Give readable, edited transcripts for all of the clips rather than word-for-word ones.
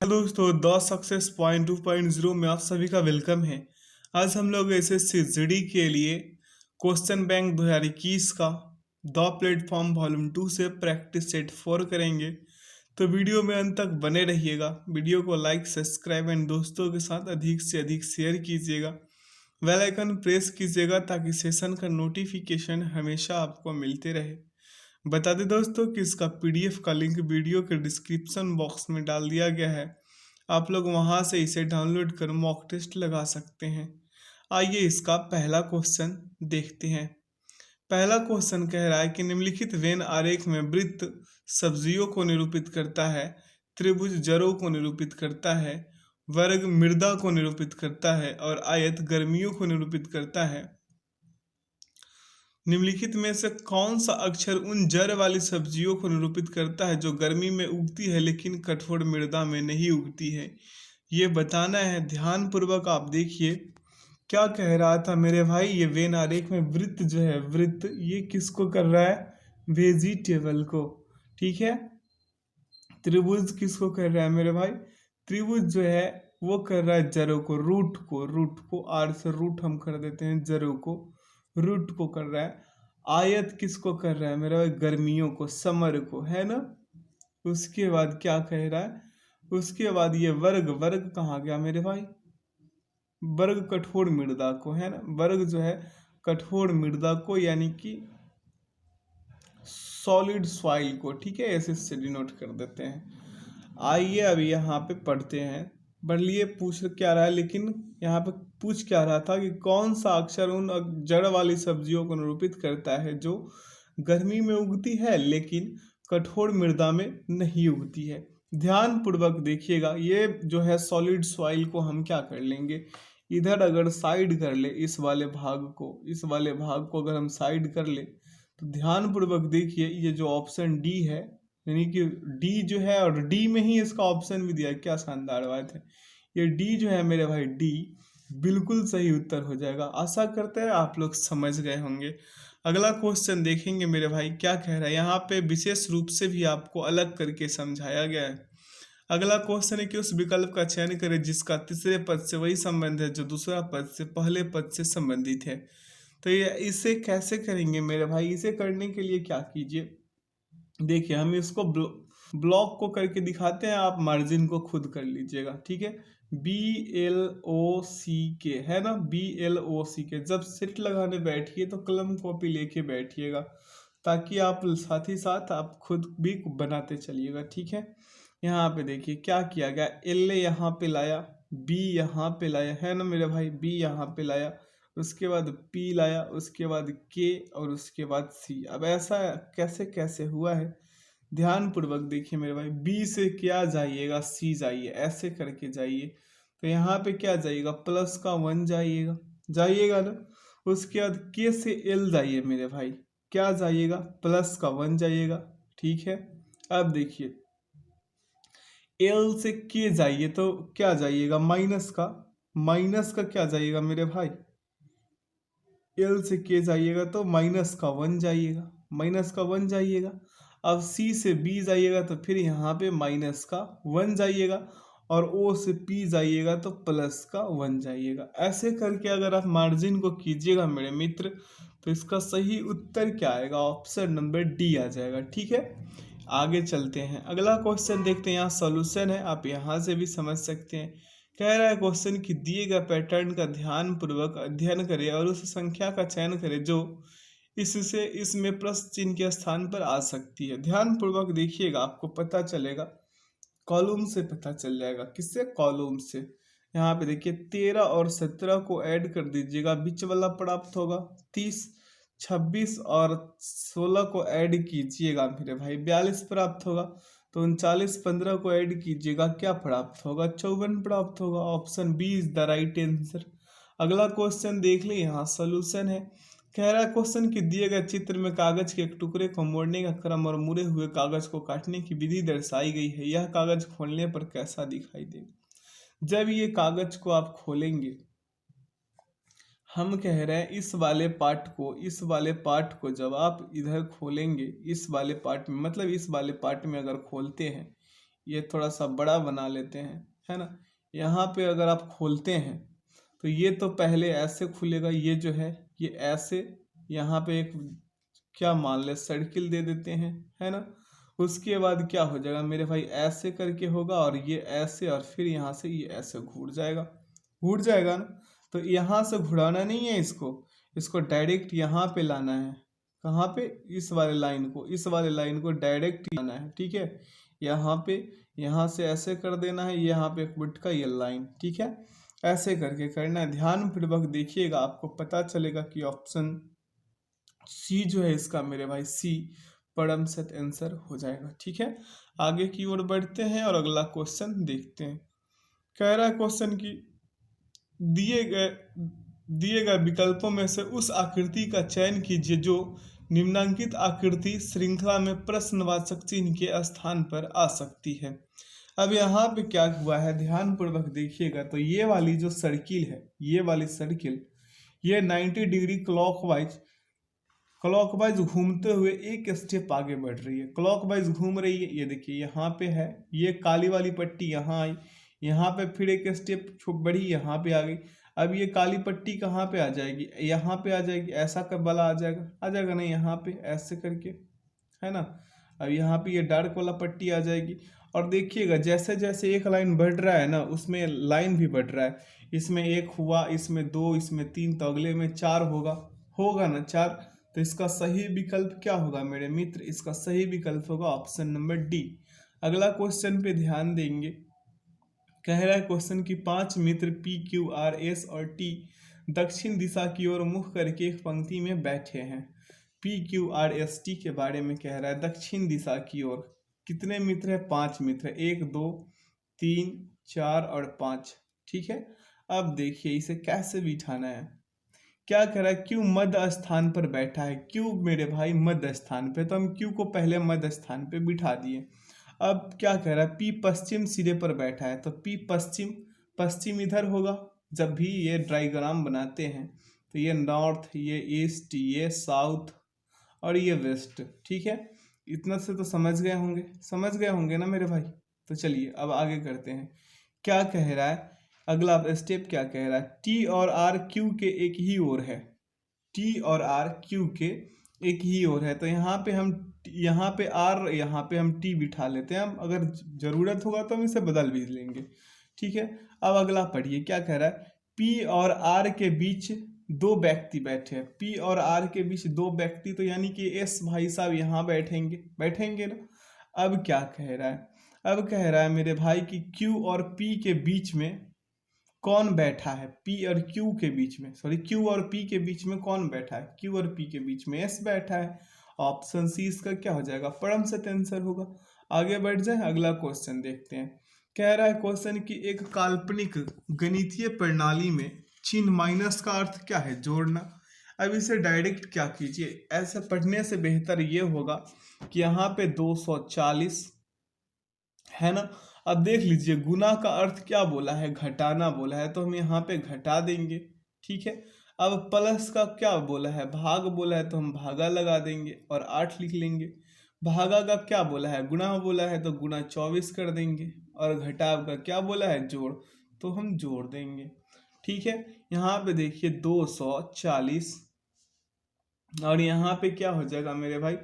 Hello दोस्तों, the success point 2.0 में आप सभी का वेलकम है। आज हम लोग एसएससी जीडी के लिए क्वेश्चन बैंक 2021 का द प्लेटफॉर्म वॉल्यूम 2 से प्रैक्टिस सेट 4 करेंगे। तो वीडियो में अंत तक बने रहिएगा। वीडियो को लाइक, सब्सक्राइब एंड दोस्तों के साथ अधिक से अधिक शेयर कीजिएगा। बेल आइकन प्रेस कीजिएगा ताकि सेशन का नोटिफिकेशन हमेशा आपको मिलते रहे। बता दें दोस्तों कि इसका पीडीएफ का लिंक वीडियो के डिस्क्रिप्शन बॉक्स में डाल दिया गया है। आप लोग वहां से इसे डाउनलोड कर मॉक टेस्ट लगा सकते हैं। आइए इसका पहला क्वेश्चन देखते हैं। पहला क्वेश्चन कह रहा है कि निम्नलिखित वेन आरेख में वृत्त सब्जियों को निरूपित करता है, त्रिभुज जड़ों को निरूपित करता है, वर्ग मृदा को निरूपित करता है और आयत गर्मियों को निरूपित करता है। निम्नलिखित में से कौन सा अक्षर उन जड़ वाली सब्जियों को निरूपित करता है जो गर्मी में उगती है लेकिन कठोर मृदा में नहीं उगती है? ये बताना है। ध्यान पूर्वक आप देखिए क्या कह रहा था मेरे भाई। ये वेन आरेख में वृत्त जो है, वृत्त ये किसको कर रहा है? वेजिटेबल को। ठीक है। त्रिभुज किसको कर रहा है मेरे भाई? त्रिभुज जो है वो कर रहा है जड़ों को, रूट को आर से रूट हम कर देते हैं, जड़ों को रूट को कर रहा है। आयत किसको कर रहा है मेरा भाई? गर्मियों को, समर को, है ना। उसके बाद क्या कह रहा है? उसके बाद ये वर्ग, वर्ग कहाँ गया मेरे भाई? वर्ग कठोर मृदा को, है ना। वर्ग जो है कठोर मृदा को, यानी कि सॉलिड सॉइल को। ठीक है, ऐसे से डिनोट कर देते हैं। आइए अभी यहाँ पे पढ़ते हैं। पढ़ लिए। पूछ क्या रहा है लेकिन यहाँ पे पूछ क्या रहा था कि कौन सा अक्षर उन जड़ वाली सब्जियों को निरूपित करता है जो गर्मी में उगती है लेकिन कठोर मृदा में नहीं उगती है। ध्यान पूर्वक देखिएगा। ये जो है सॉलिड सॉइल को हम क्या कर लेंगे, इधर अगर साइड कर ले, इस वाले भाग को, इस वाले भाग को अगर हम साइड कर ले तो ध्यान पूर्वक देखिए, ये जो ऑप्शन डी है, यानी कि डी जो है, और डी में ही इसका ऑप्शन भी दिया है। क्या शानदार बात है। ये डी जो है मेरे भाई, डी बिल्कुल सही उत्तर हो जाएगा। आशा करते हैं आप लोग समझ गए होंगे। अगला क्वेश्चन देखेंगे मेरे भाई क्या कह रहा है। यहाँ पे विशेष रूप से भी आपको अलग करके समझाया गया है। अगला क्वेश्चन है कि उस विकल्प का चयन करें जिसका तीसरे पद से वही संबंध है जो दूसरा पद से पहले पद से संबंधित है। तो ये इसे कैसे करेंगे मेरे भाई? इसे करने के लिए क्या कीजिए, देखिए हम इसको ब्लॉक को करके दिखाते हैं, आप मार्जिन को खुद कर लीजिएगा। ठीक है। BLOCK है ना, BLOCK। जब सेट लगाने बैठिए तो कलम कॉपी लेके बैठिएगा ताकि आप साथ ही साथ आप खुद भी बनाते चलिएगा। ठीक है। यहाँ पे देखिए क्या किया गया। L यहाँ पे लाया, B यहाँ पे लाया, है ना मेरे भाई। B यहाँ पे लाया, उसके बाद P लाया, उसके बाद K और उसके बाद C। अब ऐसा कैसे कैसे हुआ है, ध्यान पूर्वक देखिए मेरे भाई। B से क्या जाइएगा, C जाइए, ऐसे करके जाइए। तो यहाँ पे क्या जाइएगा, +1 जाइएगा, जाइएगा ना। उसके बाद K से L जाइए मेरे भाई, क्या जाइएगा, +1 जाइएगा। ठीक है। अब देखिए L से K जाइए तो क्या जाइएगा, माइनस का क्या जाइएगा मेरे भाई? L से K जाइएगा तो -1 जाइएगा, -1 जाइएगा। अब C से B जाइएगा तो फिर यहाँ पे -1 जाइएगा, और O से P जाइएगा तो +1 जाइएगा। ऐसे करके अगर आप मार्जिन को कीजिएगा मेरे मित्र तो इसका सही उत्तर क्या आएगा? ऑप्शन नंबर डी आ जाएगा। ठीक है। आगे चलते हैं। अगला क्वेश्चन देखते हैं। यहाँ सॉल्यूशन है, आप यहाँ से भी समझ सकते हैं। कह रहा है क्वेश्चन कि दिए गए पैटर्न का ध्यान पूर्वक अध्ययन करें और उस संख्या का चयन करें जो इससे इसमें प्रश्न चिन्ह के स्थान पर आ सकती है। ध्यान पूर्वक देखिएगा, आपको पता चलेगा, कॉलम से पता चल जाएगा। किससे? कॉलम से। यहाँ पे देखिए 13 और 17 को ऐड कर दीजिएगा, बीच वाला प्राप्त होगा 30। 26 और 16 को ऐड कीजिएगा मेरे भाई, 42 प्राप्त होगा। तो 39 15 को ऐड कीजिएगा, क्या प्राप्त होगा? 54 प्राप्त होगा। Option B is the right answer. अगला क्वेश्चन देख ले, यहाँ सोल्यूशन है। कह रहा है क्वेश्चन कि दिए गए चित्र में कागज के एक टुकड़े को मोड़ने का क्रम और मुड़े हुए कागज को काटने की विधि दर्शाई गई है। यह कागज खोलने पर कैसा दिखाई देगा? जब ये कागज को आप खोलेंगे, हम कह रहे हैं इस वाले पार्ट को जब आप इधर खोलेंगे, इस वाले पार्ट में, मतलब इस वाले पार्ट में अगर खोलते हैं, ये थोड़ा सा बड़ा बना लेते हैं, है ना। यहाँ पे अगर आप खोलते हैं तो ये तो पहले ऐसे खुलेगा, ये जो है ये ऐसे, यहाँ पे एक क्या मान ले सर्किल दे देते हैं, है ना। उसके बाद क्या हो जाएगा मेरे भाई, ऐसे करके होगा और ये ऐसे, और फिर यहाँ से ये ऐसे घूर जाएगा, घूर जाएगा ना। तो यहाँ से घुराना नहीं है इसको, इसको डायरेक्ट यहाँ पे लाना है। कहाँ पे, इस वाले लाइन को, इस वाले लाइन को डायरेक्ट लाना है, ठीक है। यहाँ पे, यहाँ से ऐसे कर देना है, यहाँ पे एक बुट का ये लाइन, ठीक है। ऐसे करके करना है, ध्यान पूर्वक देखिएगा, आपको पता चलेगा कि ऑप्शन सी जो है इसका मेरे भाई, सी परम सत्य आंसर हो जाएगा, ठीक है। आगे की ओर बढ़ते हैं और अगला क्वेश्चन देखते हैं। कह रहा है क्वेश्चन की दिए गए दिए गए विकल्पों में से उस आकृति का चयन कीजिए जो निम्नांकित आकृति श्रृंखला में प्रश्नवाचक चिन्ह के स्थान पर आ सकती है। अब यहाँ पे क्या हुआ है, ध्यान पूर्वक देखिएगा। तो ये वाली जो सर्किल है, ये वाली सर्किल, ये 90 डिग्री क्लॉकवाइज घूमते हुए एक स्टेप आगे बढ़ रही है, क्लॉकवाइज घूम रही है। ये देखिए यहाँ पे है, ये काली वाली पट्टी यहाँ आई, यहाँ पे फिर एक स्टेप बढ़ी, यहाँ पे आ गई। अब ये काली पट्टी कहाँ पे आ जाएगी, यहाँ पे आ जाएगी, ऐसा कब वाला आ जाएगा नहीं, यहाँ पे ऐसे करके, है ना। अब यहाँ पे ये डार्क वाला पट्टी आ जाएगी। और देखिएगा जैसे जैसे एक लाइन बढ़ रहा है ना, उसमें लाइन भी बढ़ रहा है, इसमें एक हुआ, इसमें दो, इसमें तीन, तो अगले में चार होगा, होगा ना चार। तो इसका सही विकल्प क्या होगा मेरे मित्र, इसका सही विकल्प होगा ऑप्शन नंबर डी। अगला क्वेश्चन पे ध्यान देंगे। कह रहा है क्वेश्चन की 5 मित्र पी क्यू आर एस और टी दक्षिण दिशा की ओर मुख करके एक पंक्ति में बैठे हैं। P Q R S T के बारे में कह रहा है, दक्षिण दिशा की ओर। कितने मित्र है, 5 मित्र, 1 2 3 4 और 5, ठीक है। अब देखिए इसे कैसे बिठाना है। क्या कह रहा है, क्यू मध्य स्थान पर बैठा है, क्यू मेरे भाई मध्य स्थान पे, तो हम क्यू को पहले मध्य स्थान पे बिठा दिए। अब क्या कह रहा है, पी पश्चिम सिरे पर बैठा है, तो पी पश्चिम, पश्चिम इधर होगा। जब भी ये डायग्राम बनाते हैं तो ये नॉर्थ, ये ईस्ट, ये साउथ और ये वेस्ट, ठीक है। इतना से तो समझ गए होंगे, समझ गए होंगे ना मेरे भाई। तो चलिए अब आगे करते हैं। क्या कह रहा है, अगला स्टेप क्या कह रहा है, टी और आर क्यू के एक ही ओर है, टी और आर क्यू के एक ही ओर है। तो यहाँ पे हम, यहाँ पे आर, यहाँ पे हम टी बिठा लेते हैं, हम अगर जरूरत होगा तो हम इसे बदल भी लेंगे, ठीक है। अब अगला पढ़िए, क्या कह रहा है, पी और आर के बीच दो व्यक्ति बैठे हैं, पी और आर के बीच दो व्यक्ति, तो यानी कि एस भाई साहब यहाँ बैठेंगे, बैठेंगे ना। अब क्या कह रहा है, अब कह रहा है मेरे भाई कि क्यू और पी के बीच में कौन बैठा है, पी और क्यू के बीच में, सॉरी क्यू और पी के बीच में कौन बैठा है, क्यू और पी के बीच में एस बैठा है। ऑप्शन सी इसका क्या हो जाएगा, परम सत्य आंसर होगा। आगे बढ़ जाए, अगला क्वेश्चन देखते हैं। कह रहा है क्वेश्चन की एक काल्पनिक गणितीय प्रणाली में चिन्ह माइनस का अर्थ क्या है, जोड़ना। अब इसे डायरेक्ट क्या कीजिए, ऐसे पढ़ने से बेहतर ये होगा कि यहाँ पे 240 है ना। अब देख लीजिए गुना का अर्थ क्या बोला है, घटाना बोला है, तो हम यहाँ पे घटा देंगे, ठीक है। अब प्लस का क्या बोला है, भाग बोला है, तो हम भागा लगा देंगे और 8 लिख लेंगे। भागा का क्या बोला है, गुणा बोला है, तो गुणा 24 कर देंगे। और घटाव का क्या बोला है, जोड़, तो हम जोड़ देंगे, ठीक है। यहाँ पे देखिए 240 और यहाँ पे क्या हो जाएगा मेरे भाई,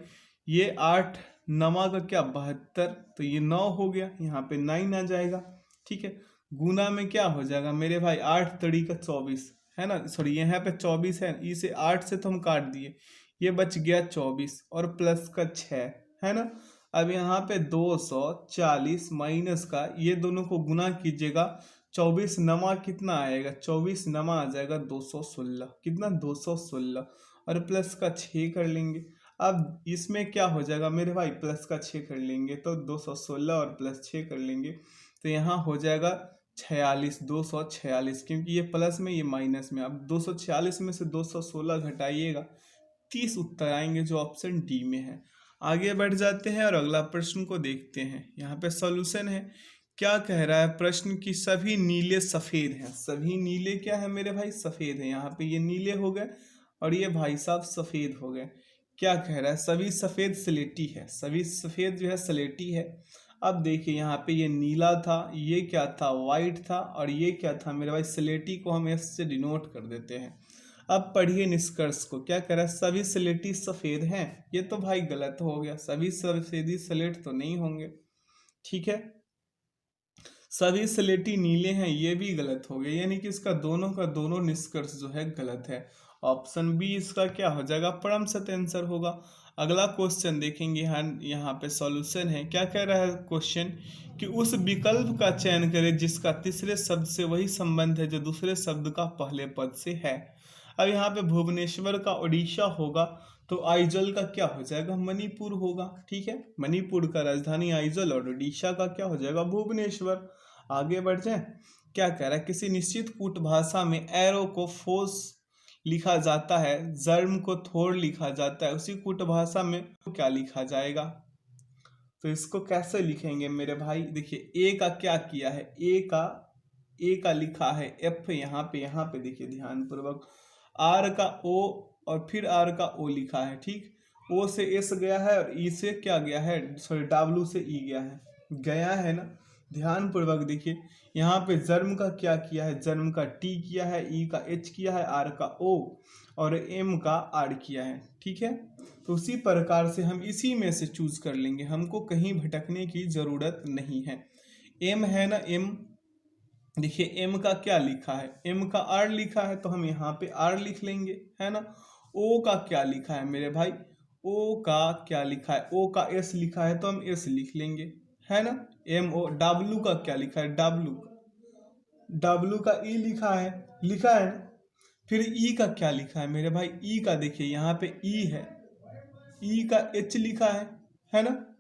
ये 8 नमा का क्या 72, तो ये 9 हो गया, यहाँ पे 9 आ जाएगा, ठीक है। गुना में क्या हो जाएगा मेरे भाई, 8 तड़ी का 24, है ना, सॉरी यहाँ पे 24 है, इसे 8 से तो हम काट दिए, ये बच गया 24 और प्लस का 6, है ना। अब यहाँ पे 240 माइनस का, ये दोनों को गुना कीजिएगा, 24 नमा कितना आएगा, 24 नमा आ जाएगा 216, कितना 216, और प्लस का 6 कर लेंगे। अब इसमें क्या हो जाएगा मेरे भाई, प्लस का 6 कर लेंगे तो 216 और प्लस 6 कर लेंगे, तो यहाँ हो जाएगा 46, 246, क्योंकि ये प्लस में ये माइनस में। अब 246 में से 216 घटाइएगा, 30 उत्तर आएंगे जो ऑप्शन डी में है। आगे बढ़ जाते हैं और अगला प्रश्न को देखते हैं। यहाँ पे सॉल्यूशन है। क्या कह रहा है प्रश्न की सभी नीले सफेद हैं, सभी नीले क्या है मेरे भाई, सफेद है। यहाँ पे ये नीले हो गए और ये भाई साहब सफेद हो गए। क्या कह रहा है, सभी सफेद स्लेटी है, सभी सफेद जो है स्लेटी है। अब देखिए यहाँ पे ये नीला था, ये क्या था, वाइट था, और ये क्या था मेरे भाई, स्लेटी को हम एस से डिनोट कर देते हैं। अब पढ़िए निष्कर्ष को, क्या कह रहा है, सभी स्लेटी सफेद हैं। ये तो भाई गलत हो गया, सभी सफेदी स्लेट तो नहीं होंगे, ठीक है। सभी स्लेटी नीले हैं, ये भी गलत हो गया, यानी कि इसका दोनों का दोनों निष्कर्ष जो है गलत है। ऑप्शन बी इसका क्या हो जाएगा, परम सत्य आंसर होगा। अगला क्वेश्चन देखेंगे, यहाँ पे सॉल्यूशन है। क्या कह रहा है क्वेश्चन, कि उस विकल्प का चयन करें जिसका तीसरे शब्द से वही संबंध है जो दूसरे शब्द का पहले पद से है। अब यहाँ पे भुवनेश्वर का उड़ीसा होगा, तो आइजल का क्या हो जाएगा, मणिपुर होगा, ठीक है। मणिपुर का राजधानी आइजल और उड़ीसा का क्या हो जाएगा, भुवनेश्वर। आगे बढ़ जाए, क्या कह रहा है, किसी निश्चित कूट भाषा में एरो को फोर्स लिखा जाता है, जर्म को थोड़ लिखा जाता है, उसी कूट भाषा में क्या लिखा जाएगा। तो इसको कैसे लिखेंगे मेरे भाई, देखिए ए का क्या किया है, ए का लिखा है एफ, यहाँ पे देखिए ध्यान पूर्वक, आर का ओ और फिर आर का ओ लिखा है, ठीक। ओ से एस गया है और ई से क्या गया है, सॉरी डब्लू से ई गया है ना। ध्यान पूर्वक देखिए, यहाँ पे जर्म का क्या किया है, जर्म का टी किया है, ई का एच किया है, आर का ओ और एम का आर किया है, ठीक है। तो उसी प्रकार से हम इसी में से चूज कर लेंगे, हमको कहीं भटकने की जरूरत नहीं है। एम है ना, एम देखिए एम का क्या लिखा है, एम का आर लिखा है, तो हम यहाँ पे आर लिख लेंगे, है ना। ओ का क्या लिखा है मेरे भाई, ओ का क्या लिखा है, ओ का एस लिखा है, तो हम एस लिख लेंगे, है ना। एम ओ, डब्लू का क्या लिखा है, डब्लू का ई लिखा है ना। फिर ई का क्या लिखा है मेरे भाई, ई का देखिए यहाँ पे ई है, ई का एच लिखा है ना।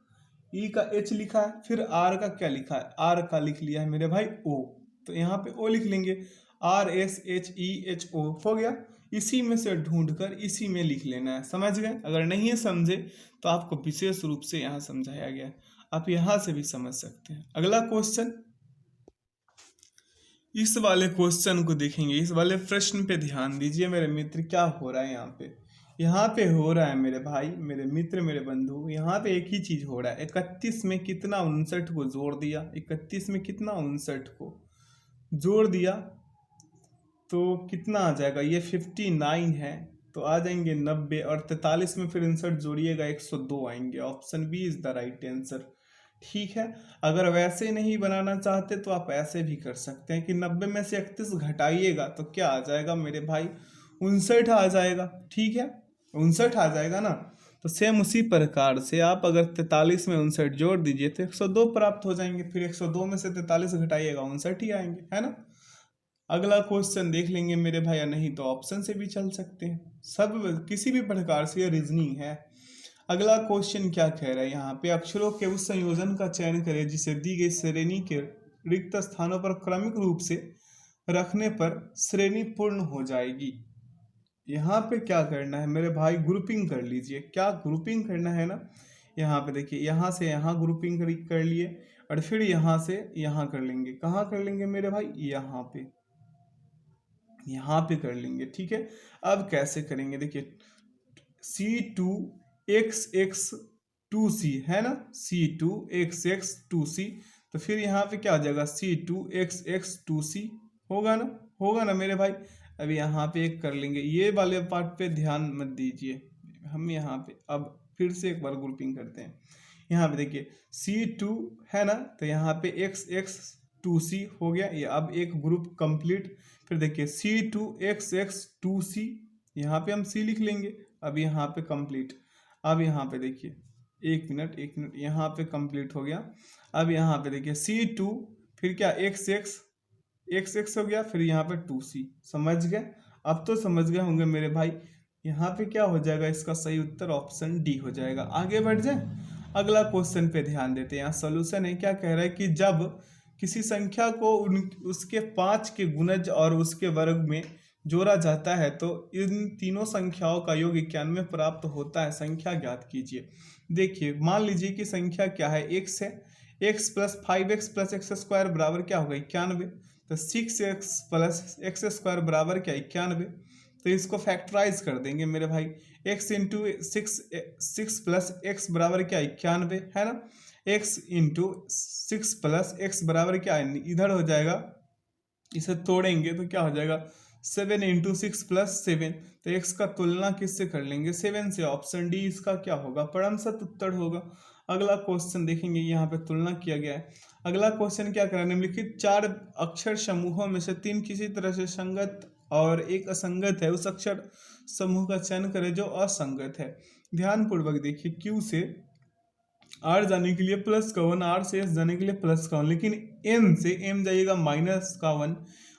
ई का एच लिखा है, फिर आर का क्या लिखा है, आर का लिख लिया है मेरे भाई ओ, तो यहाँ पे ओ लिख लेंगे, R S H E H O हो गया। इसी में से ढूंढकर इसी में लिख लेना है, समझ गए। अगर नहीं समझे तो आपको विशेष रूप से यहाँ समझाया गया है, आप यहाँ से भी समझ सकते हैं। अगला क्वेश्चन, इस वाले क्वेश्चन को देखेंगे, इस वाले प्रश्न पे ध्यान दीजिए मेरे मित्र, क्या हो रहा है यहाँ पे हो रहा है मेरे भाई, मेरे मित्र, मेरे बंधु, यहाँ पे एक ही चीज हो रहा है। 31 में कितना 59 को जोड़ दिया, 31 में कितना 59 को जोड़ दिया तो कितना आ जाएगा, ये 59 है, तो आ जाएंगे 90, और 43 में फिर 59 जोड़िएगा 102 आएंगे। Option B is the right answer, ठीक है। अगर वैसे नहीं बनाना चाहते तो आप ऐसे भी कर सकते हैं कि 90 में से 31 घटाइएगा तो क्या आ जाएगा मेरे भाई, 59 आ जाएगा, ठीक है, 59 आ जाएगा ना। तो सेम उसी प्रकार से आप अगर 43 में 59 जोड़ दीजिए तो 102 प्राप्त हो जाएंगे, फिर 102 में से 43 घटाइएगा 59 ही आएंगे, है ना। अगला क्वेश्चन देख लेंगे मेरे भाई, या नहीं तो ऑप्शन से भी चल सकते हैं, सब किसी भी प्रकार से रीजनिंग है। अगला क्वेश्चन क्या कह रहा है, यहाँ पे अक्षरों के उस संयोजन का चयन करें जिसे दी गई श्रेणी के रिक्त स्थानों पर क्रमिक रूप से रखने पर श्रेणी पूर्ण हो जाएगी। यहाँ पे क्या करना है मेरे भाई, ग्रुपिंग कर लीजिए, क्या ग्रुपिंग करना है ना। यहाँ पे देखिए, यहाँ से यहाँ ग्रुपिंग कर लिए और फिर यहाँ से यहाँ कर लेंगे, कहाँ कर लेंगे मेरे भाई, यहाँ पे कर लेंगे, ठीक है। अब कैसे करेंगे, देखिए C2XX2C है ना, C2XX2C, तो फिर यहाँ पे क्या आ जाएगा, C2XX2C होगा ना मेरे भाई। अभी यहाँ पे एक कर लेंगे, ये वाले पार्ट पे ध्यान मत दीजिए, हम यहाँ पे अब फिर से एक बार ग्रुपिंग करते हैं। यहाँ पे देखिए C2 है ना, तो यहाँ पे XX2C हो गया, ये अब एक ग्रुप कंप्लीट। फिर देखिए C2XX2C, यहाँ पे हम C लिख लेंगे, अब यहाँ पे कंप्लीट। अब यहाँ पे देखिए, एक मिनट, यहाँ पे कंप्लीट हो गया। अब यहाँ पे देखिए C2 फिर क्या XX हो गया, फिर यहाँ पे 2C, समझ गए। अब तो समझ गए होंगे मेरे भाई, यहाँ पे क्या हो जाएगा, इसका सही उत्तर ऑप्शन डी हो जाएगा। आगे बढ़ जाए, अगला क्वेश्चन पे ध्यान देते हैं। यहाँ सोल्यूशन है, क्या कह रहा है कि जब किसी संख्या को उसके 5 के गुणज और उसके वर्ग में जोड़ा जाता है तो इन तीनों संख्याओं का योग 91 प्राप्त होता है, संख्या ज्ञात कीजिए। देखिए मान लीजिए कि संख्या क्या है, x है, x plus 5x plus x square बराबर क्या होगा, 91, तो 6x प्लस एक्स स्क्वायर बराबर क्या, 91। तो इसको फैक्टराइज कर देंगे मेरे भाई, x इंटू 6 प्लस एक्स बराबर क्या, 91 है ना। एक्स इंटू 6 प्लस एक्स बराबर क्या है, इधर हो जाएगा, इसे तोड़ेंगे तो क्या हो जाएगा 7 इंटू 6 प्लस 7। तो एक्स का तुलना किससे कर लेंगे, 7 से। ऑप्शन डी इसका क्या होगा, परमसत उत्तर होगा। अगला क्वेश्चन देखेंगे, यहाँ पे तुलना किया गया है। अगला क्वेश्चन क्या करा, निम्नलिखित 4 अक्षर समूहों में से 3 किसी तरह से संगत और एक असंगत है, उस अक्षर समूह का चयन करें जो असंगत है। ध्यान पूर्वक देखिए, क्यू से आर जाने के लिए प्लस का 1, आर से एस जाने के लिए प्लस का 1, लेकिन एम से एम जाइएगा माइनस का 1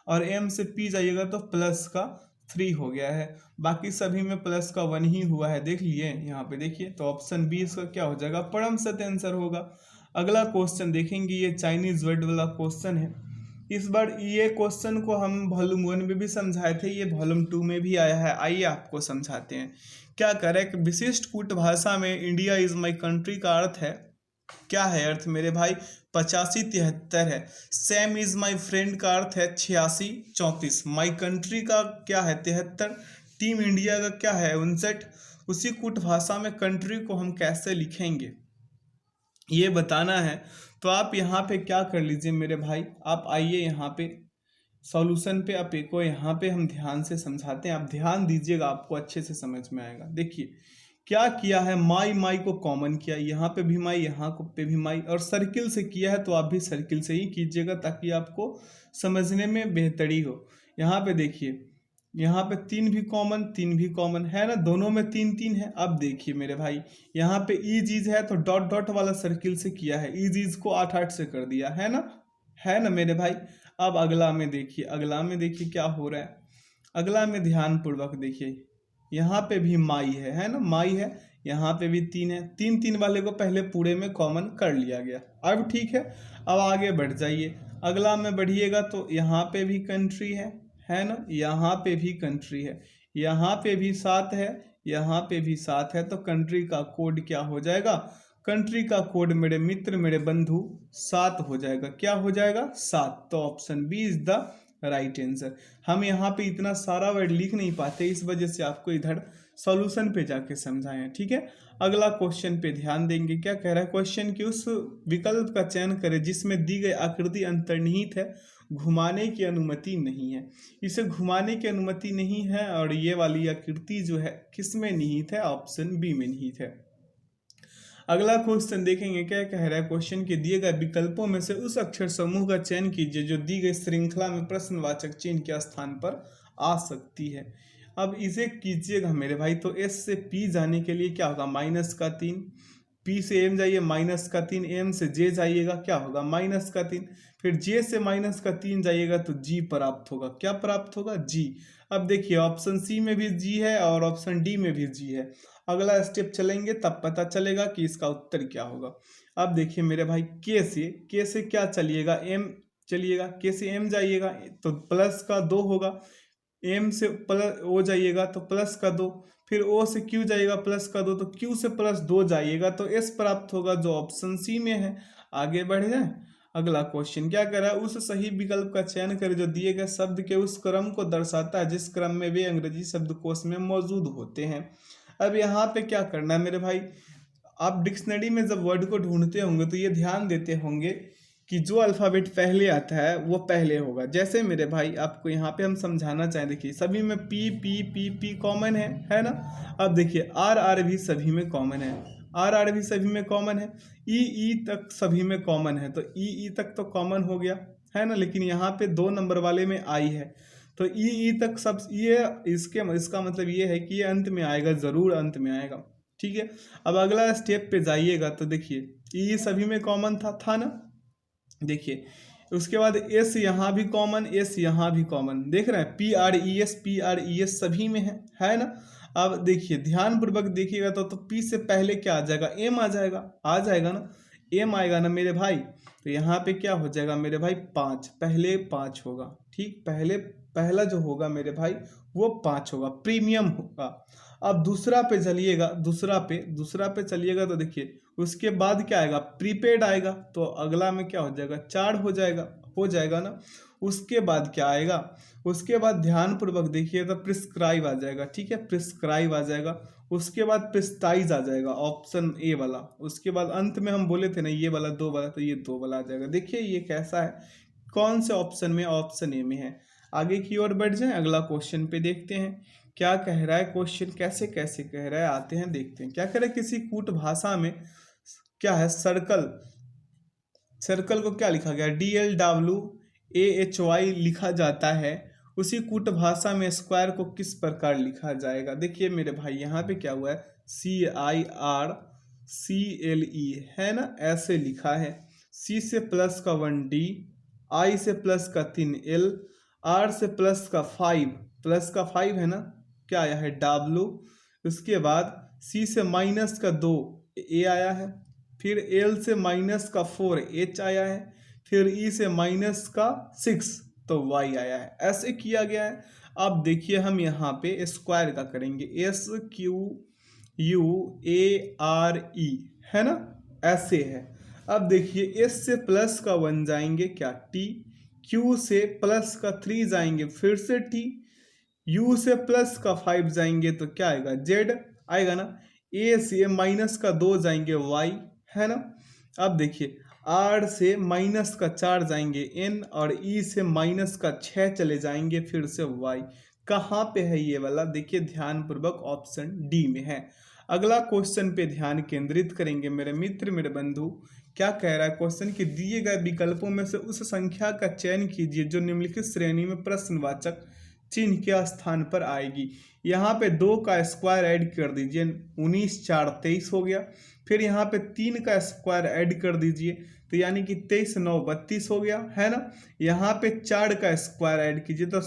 और एम से पी जाइएगा तो प्लस का 3 हो गया है। बाकी सभी में प्लस का 1 ही हुआ है, देख लिए यहाँ पे देखिए। तो ऑप्शन बी इसका क्या हो जाएगा, परम सत्य आंसर होगा। अगला क्वेश्चन देखेंगे, ये चाइनीज वर्ड वाला क्वेश्चन है। इस बार ये क्वेश्चन को हम वॉल्यूम 1 में भी समझाए थे, ये वॉल्यूम 2 में भी आया है। आइए आपको समझाते हैं। क्या करें, विशिष्ट कूट भाषा में इंडिया इज माई कंट्री का अर्थ है, क्या है अर्थ मेरे भाई, 85-73 है। सेम इज माई फ्रेंड का अर्थ है 86-34। माई कंट्री का क्या है 73। टीम इंडिया का क्या है 59। उसी कूट भाषा में कंट्री को हम कैसे लिखेंगे ये बताना है। तो आप यहाँ पे क्या कर लीजिए मेरे भाई, आप आइए यहाँ पे सॉल्यूशन पे, आप एक को यहाँ पे हम ध्यान से समझाते हैं, आप ध्यान दीजिएगा, आपको अच्छे से समझ में आएगा। देखिए क्या किया है, माई माई को कॉमन किया, यहाँ पे भी माई, यहाँ पे भी माई, और सर्किल से किया है तो आप भी सर्किल से ही कीजिएगा ताकि आपको समझने में बेहतरी हो। यहाँ पे देखिए, यहाँ पे 3 भी कॉमन, 3 भी कॉमन है ना, दोनों में 3 3 है। अब देखिए मेरे भाई, यहाँ पे ई चीज है तो डॉट डॉट वाला सर्किल से किया है, ई चीज को 8 8 से कर दिया है ना मेरे भाई। अब अगला में देखिए, अगला में देखिए क्या हो रहा है। अगला में ध्यान पूर्वक देखिए, यहाँ पे भी माई है ना, माई है, यहाँ पे भी 3 है। 3 3 वाले को पहले पूरे में कॉमन कर लिया गया। अब ठीक है, अब आगे बढ़ जाइए, अगला में बढ़िएगा तो यहाँ पे भी कंट्री है ना, यहाँ पे भी कंट्री है, यहाँ पे भी 7 है, यहाँ पे भी 7 है। तो कंट्री का कोड क्या हो जाएगा, कंट्री का कोड मेरे मित्र मेरे बंधु 7 हो जाएगा। क्या हो जाएगा 7। तो option B is the right answer. हम यहाँ पे इतना सारा वर्ड लिख नहीं पाते, इस वजह से आपको इधर सॉल्यूशन पे जाके समझाएं, ठीक है। अगला क्वेश्चन पे ध्यान देंगे, क्या कह रहा है क्वेश्चन कि उस विकल्प का चयन करें जिसमें दी गई आकृति अंतर्निहित है, घुमाने की अनुमति नहीं है। इसे घुमाने की अनुमति नहीं है और ये वाली आकृति जो है किसमें निहित है, ऑप्शन बी में निहित है। अगला क्वेश्चन देखेंगे, क्या कह रहा है क्वेश्चन के दिए गए विकल्पों में से उस अक्षर समूह का चयन कीजिए जो दी गई श्रृंखला में प्रश्नवाचक चिन्ह के स्थान पर आ सकती है। अब इसे कीजिएगा मेरे भाई, तो एस से पी जाने के लिए क्या होगा -3, पी से एम जाइए -3, एम से जे जाइएगा क्या होगा -3, फिर जे से -3 जाइएगा तो जी प्राप्त होगा। क्या प्राप्त होगा, जी। अब देखिए ऑप्शन सी में भी जी है और ऑप्शन डी में भी जी है। अगला स्टेप चलेंगे तब पता चलेगा कि इसका उत्तर क्या होगा। अब देखिए मेरे भाई, के से क्या चलिएगा, एम चलिएगा, के से एम जाइएगा तो प्लस का 2 होगा, एम से प्लस ओ जाइएगा तो प्लस का 2, फिर ओ से क्यू जाइएगा प्लस का 2, तो क्यू से +2 जाइएगा तो एस प्राप्त होगा जो ऑप्शन सी में है। आगे बढ़ जाए, अगला क्वेश्चन क्या कर रहा है, उस सही विकल्प का चयन करें जो दिए गए शब्द के उस क्रम को दर्शाता है जिस क्रम में वे अंग्रेजी शब्दकोश में मौजूद होते हैं। अब यहाँ पे क्या करना है मेरे भाई, आप डिक्शनरी में जब वर्ड को ढूंढते होंगे तो ये ध्यान देते होंगे कि जो अल्फ़ाबेट पहले आता है वो पहले होगा। जैसे मेरे भाई आपको यहाँ पे हम समझाना चाहें, देखिए सभी में P P P P common है ना। अब देखिए आर आर भी सभी में कॉमन है, आर आर भी सभी में कॉमन है, ई तक सभी में कॉमन है, तो ई तक तो कॉमन हो गया है ना। लेकिन यहाँ पे 2 नंबर वाले में आई है, तो ई तक सब ये इसका मतलब ये है कि ये अंत में आएगा, ज़रूर अंत में आएगा, ठीक है। अब अगला स्टेप पे जाइएगा तो देखिए ई सभी में कॉमन था ना, देखिए उसके बाद एस यहाँ भी कॉमन, एस यहाँ भी कॉमन, देख रहे हैं पी आर ई एस सभी में है ना। अब देखिए ध्यान पूर्वक देखिएगा तो पी से पहले क्या आ जाएगा, एम आ जाएगा ना, एम आएगा ना मेरे भाई। तो यहाँ पे क्या हो जाएगा मेरे भाई, 5, पहले 5 होगा, ठीक, पहला जो होगा मेरे भाई वो 5 होगा, प्रीमियम होगा। अब दूसरा पे चलिएगा, दूसरा पे चलिएगा तो देखिए उसके बाद क्या आएगा, प्रीपेड आएगा, तो अगला में क्या हो जाएगा 4 हो जाएगा ना। उसके बाद क्या आएगा, उसके बाद ध्यान पूर्वक देखिए तो प्रिस्क्राइब आ जाएगा, ठीक है, प्रिस्क्राइब आ जाएगा। उसके बाद पिस्ताइज आ जाएगा ऑप्शन ए वाला, उसके बाद अंत में हम बोले थे ना ये वाला 2 वाला, तो ये 2 वाला आ जाएगा। देखिए ये कैसा है, कौन से ऑप्शन में, ऑप्शन ए में है। आगे की ओर बढ़ जाए, अगला क्वेश्चन पे देखते हैं क्या कह रहा है क्वेश्चन, कैसे कैसे कह रहा है, आते हैं देखते हैं क्या कह रहा है। किसी कूट भाषा में क्या है, सर्कल, सर्कल को क्या लिखा गया, DLWAHY लिखा जाता है, उसी कूट भाषा में स्क्वायर को किस प्रकार लिखा जाएगा। देखिए मेरे भाई यहाँ पे क्या हुआ है, CIRCLE है ना, ऐसे लिखा है। C से प्लस का 1D, I से प्लस का 3L, R से प्लस का 5, प्लस का 5 है ना, क्या आया है W, उसके बाद C से माइनस का 2 A आया है, फिर L से माइनस का 4 H आया है, फिर E से माइनस का 6 तो Y आया है। ऐसे किया गया है। अब देखिए हम यहाँ पे स्क्वायर का करेंगे, SQUARE है ना, ऐसे है। अब देखिए S से प्लस का 1 जाएंगे क्या T, Q से प्लस का 3 जाएंगे फिर से T, U से प्लस का 5 जाएंगे तो क्या आएगा Z आएगा ना, A से माइनस का 2 जाएंगे Y है ना। अब देखिए R से माइनस का 4 जाएंगे N, और E से माइनस का 6 चले जाएंगे फिर से Y। कहाँ पे है ये वाला, देखिए ध्यान पूर्वक ऑप्शन डी में है। अगला क्वेश्चन पे ध्यान केंद्रित करेंगे मेरे मित्र, मेरे बंधु। क्या कह रहा है क्वेश्चन कि दिए गए विकल्पों में से उस संख्या का चयन कीजिए जो निम्नलिखित श्रेणी में प्रश्नवाचक चिन्ह के स्थान पर आएगी। यहाँ पे 2 का स्क्वायर ऐड कर दीजिए, 19 4 23 हो गया। फिर यहाँ पे 3 का स्क्वायर ऐड कर दीजिए, तो यानी कि 23 9 32 हो गया है ना। यहाँ पे 4 का स्क्वायर ऐड कीजिए तो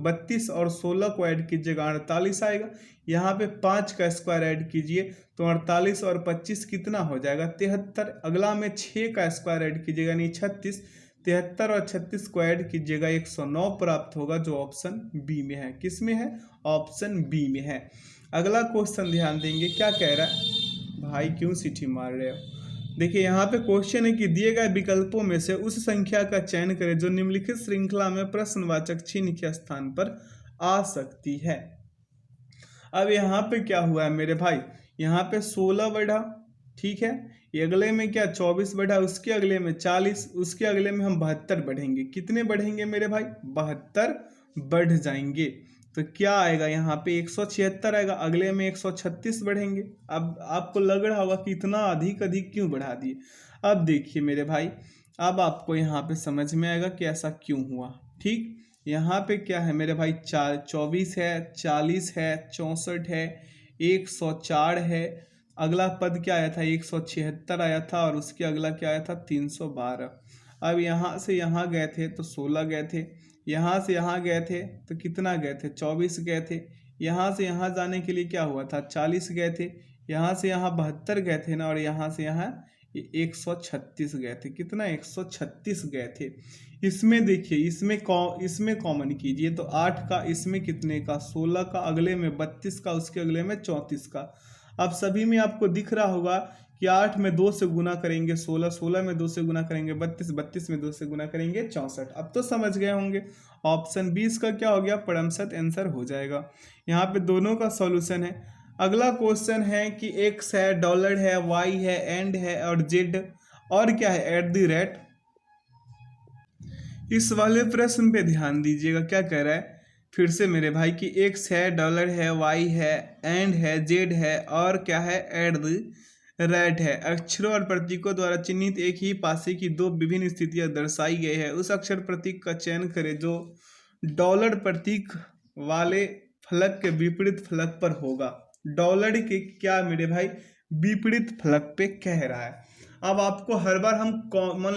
32 और 16 को ऐड कीजिएगा 48 आएगा। यहाँ पे 5 का स्क्वायर ऐड कीजिए तो 48 और 25 कितना हो जाएगा 73। अगला में 6 का स्क्वायर ऐड कीजिएगा यानी 36, 73 और 36 को ऐड कीजिएगा 109 प्राप्त होगा, जो ऑप्शन बी में है। किस में है, ऑप्शन बी में है। अगला क्वेश्चन ध्यान देंगे क्या कह रहा है, भाई क्यों सीटी मार रहे हो। देखिए यहाँ पे क्वेश्चन है कि दिए गए विकल्पों में से उस संख्या का चयन करें जो निम्नलिखित श्रृंखला में प्रश्नवाचक चिन्ह के स्थान पर आ सकती है। अब यहाँ पे क्या हुआ है मेरे भाई, यहाँ पे 16 बढ़ा, ठीक है, ये अगले में क्या 24 बढ़ा, उसके अगले में 40, उसके अगले में हम 72 बढ़ेंगे। कितने बढ़ेंगे मेरे भाई, 72 बढ़ जाएंगे। तो क्या आएगा यहाँ पे 176 आएगा, अगले में 136 बढ़ेंगे। अब आपको लग रहा होगा कि इतना अधिक अधिक क्यों बढ़ा दिए। अब देखिए मेरे भाई, अब आपको यहाँ पे समझ में आएगा कि ऐसा क्यों हुआ। ठीक, यहाँ पे क्या है मेरे भाई, 24 है, 40 है, 64 है, 104 है, अगला पद क्या आया था 176 आया था, और उसके अगला क्या आया था 312। अब यहाँ से यहाँ गए थे तो 16 गए थे, यहाँ से यहाँ गए थे तो कितना गए थे 24 गए थे, यहाँ से यहाँ जाने के लिए क्या हुआ था 40 गए थे, यहाँ से यहाँ 72 गए थे ना, और यहाँ से यहाँ 136 गए थे। कितना 136 गए थे। इसमें देखिए इसमें कॉमन कीजिए तो 8 का, इसमें कितने का 16 का, अगले में 32 का, उसके अगले में 34 का। अब सभी में आपको दिख रहा होगा कि 8 में 2 से गुना करेंगे 16, 16 में 2 से गुना करेंगे 32, 32 में 2 से गुना करेंगे 64। अब तो समझ गए होंगे ऑप्शन 20 का क्या हो गया, परमसत आंसर हो जाएगा। यहाँ पे दोनों का सॉल्यूशन है। अगला क्वेश्चन है कि एक्स है, डॉलर है, वाई है, एंड है और जेड, और क्या है एट द रेट। इस वाले प्रश्न पे ध्यान दीजिएगा क्या कह रहा है फिर से मेरे भाई कि एक्स है, डॉलर है, वाई है, एंड है, जेड है, और क्या है एट द रेट है। अक्षरों और प्रतीकों द्वारा चिन्हित एक ही पासे की 2 विभिन्न स्थितियां दर्शाई गई है। उस अक्षर प्रतीक का चयन करें जो डॉलर प्रतीक वाले फलक के विपरीत फलक पर होगा। डॉलर के क्या मेरे भाई विपरीत फलक पे कह रहा है। अब आपको हर बार हम कॉमन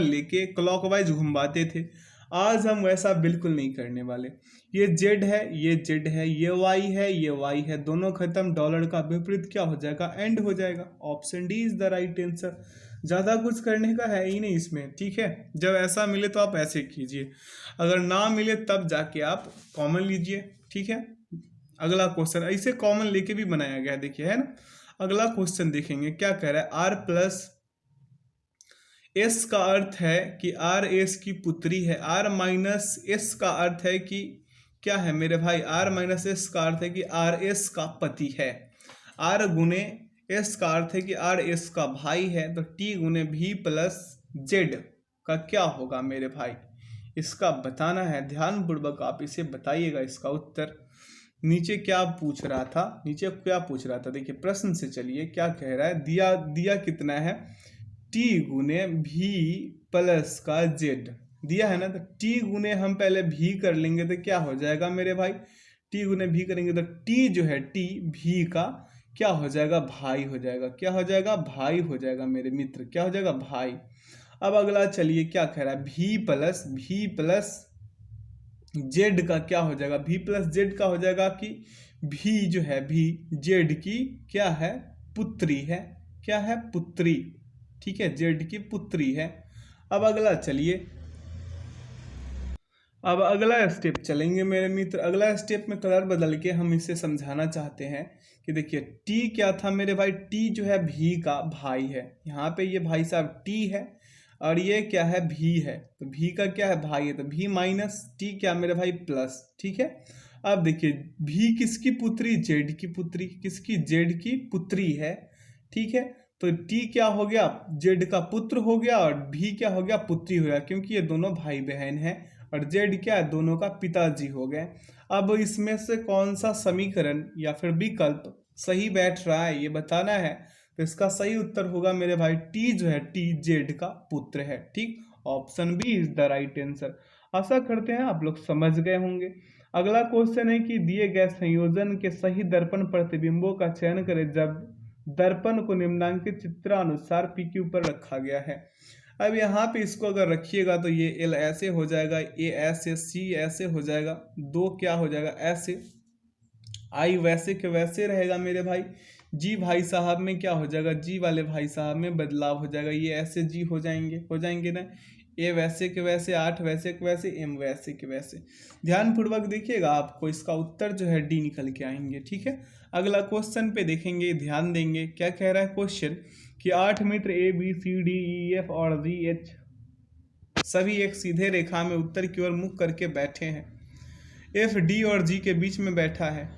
लेके क्लॉकवाइज घुमाते थे, आज हम वैसा बिल्कुल नहीं करने वाले। ये जेड है, ये जेड है, ये वाई है, ये वाई है, दोनों खत्म। डॉलर का विपरीत क्या हो जाएगा, एंड हो जाएगा। Option D is the right answer. ज़्यादा कुछ करने का है ही नहीं इसमें, ठीक है। जब ऐसा मिले तो आप ऐसे कीजिए, अगर ना मिले तब जाके आप कॉमन लीजिए, ठीक है। अगला क्वेश्चन ऐसे कॉमन लेके भी बनाया गया, देखिए है ना। अगला क्वेश्चन देखेंगे क्या कह रहा है, आर प्लस एस का अर्थ है कि आर एस की पुत्री है, आर माइनस एस का अर्थ है कि क्या है मेरे भाई, आर माइनस एस का अर्थ है कि आर एस का पति है, आर गुने एस का अर्थ है कि आर एस का भाई है, तो टी गुने भी प्लस जेड का क्या होगा मेरे भाई, इसका बताना है। ध्यानपूर्वक आप इसे बताइएगा इसका उत्तर। नीचे क्या पूछ रहा था, नीचे क्या पूछ रहा था, देखिए प्रश्न से चलिए क्या कह रहा है, दिया दिया कितना है, टी गुने भी प्लस का जेड दिया है ना, तो टी गुने हम पहले भी कर लेंगे तो क्या हो जाएगा मेरे भाई, टी गुने भी करेंगे तो टी जो है टी भी का क्या हो जाएगा, भाई हो जाएगा, क्या हो जाएगा, भाई हो जाएगा मेरे मित्र, क्या हो जाएगा, भाई। अब अगला चलिए क्या कह रहा है, भी प्लस जेड का क्या हो जाएगा, भी प्लस जेड का हो जाएगा कि भी जो है भी जेड की क्या है, पुत्री है, क्या है, पुत्री, ठीक है, जेड की पुत्री है। अब अगला चलिए, अब अगला स्टेप चलेंगे मेरे मित्र, अगला स्टेप में कलर बदल के हम इसे समझाना चाहते हैं कि देखिए टी क्या था मेरे भाई, टी जो है भी का भाई है, यहाँ पे ये भाई साहब टी है और ये क्या है, भी है, तो भी का क्या है, भाई है, तो भी माइनस टी क्या मेरे भाई, प्लस, ठीक है। अब देखिए भी किसकी पुत्री, जेड की पुत्री, किसकी, जेड की पुत्री है, ठीक है, तो टी क्या हो गया, जेड का पुत्र हो गया और भी क्या हो गया, पुत्री हो गया, क्योंकि ये दोनों भाई बहन हैं, और जेड क्या है, दोनों का पिताजी हो गए। अब इसमें से कौन सा समीकरण या फिर विकल्प सही बैठ रहा है ये बताना है, तो इसका सही उत्तर होगा मेरे भाई टी जो है, टी जेड का पुत्र है, ठीक, option B is the right answer. आशा करते हैं आप लोग समझ गए होंगे। अगला क्वेश्चन है कि दिए गए संयोजन के सही दर्पण प्रतिबिंबों का चयन करें जब दर्पण को निम्नांकित चित्रानुसार पी क्यू पर रखा गया है। अब यहाँ पे इसको अगर रखिएगा तो ये एल ऐसे हो जाएगा, ए ऐसे, सी ऐसे हो जाएगा, दो क्या हो जाएगा ऐसे, आई वैसे के वैसे रहेगा मेरे भाई, जी भाई साहब में क्या हो जाएगा, जी वाले भाई साहब में बदलाव हो जाएगा, ये ऐसे जी हो जाएंगे ना, ए वैसे के वैसे, आठ वैसे के वैसे, एम वैसे के वैसे। ध्यानपूर्वक देखिएगा, आपको इसका उत्तर जो है डी निकल के आएंगे, ठीक है। अगला क्वेश्चन पे देखेंगे, ध्यान देंगे, क्या कह रहा है क्वेश्चन कि 8 मित्र A B C D E F और जी एच सभी एक सीधे रेखा में उत्तर की ओर मुख करके बैठे हैं, एफ डी और जी के बीच में बैठा है।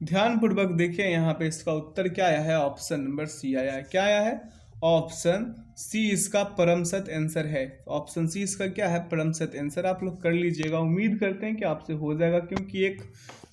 ध्यानपूर्वक देखिए यहाँ पे इसका उत्तर क्या आया है, ऑप्शन नंबर सी आया है, क्या आया है, ऑप्शन सी इसका परम सत्य आंसर है, ऑप्शन सी इसका क्या है, परम सत्य आंसर। आप लोग कर लीजिएगा, उम्मीद करते हैं कि आपसे हो जाएगा, क्योंकि एक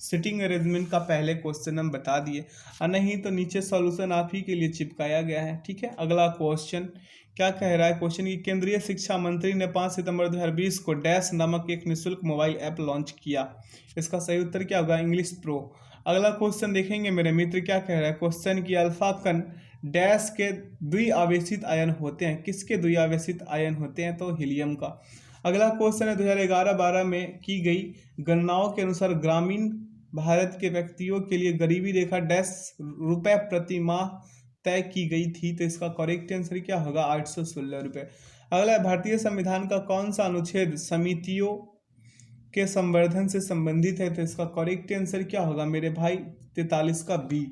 सिटिंग अरेंजमेंट का पहले क्वेश्चन हम बता दिए, और नहीं तो नीचे सॉल्यूशन आप ही के लिए चिपकाया गया है, ठीक है। अगला क्वेश्चन क्या कह रहा है क्वेश्चन की केंद्रीय शिक्षा मंत्री ने 5 सितंबर 2020 को डैश नामक एक निःशुल्क मोबाइल ऐप लॉन्च किया, इसका सही उत्तर क्या होगा, इंग्लिश प्रो। अगला क्वेश्चन देखेंगे मेरे मित्र, क्या कह रहा है क्वेश्चन की अल्फा कण डैश के द्विआवेशित आयन होते हैं, किसके द्विआवेशित आयन होते हैं, तो हीलियम का। अगला क्वेश्चन है 2011-12 में की गई गणनाओं के अनुसार ग्रामीण भारत के व्यक्तियों के लिए गरीबी रेखा डैश रुपए प्रति माह तय की गई थी, तो इसका करेक्ट आंसर क्या होगा, 816 रुपये। अगला भारतीय संविधान का कौन सा अनुच्छेद समितियों के संवर्धन से संबंधित है, तो इसका करेक्ट आंसर क्या होगा मेरे भाई, 43 का बी।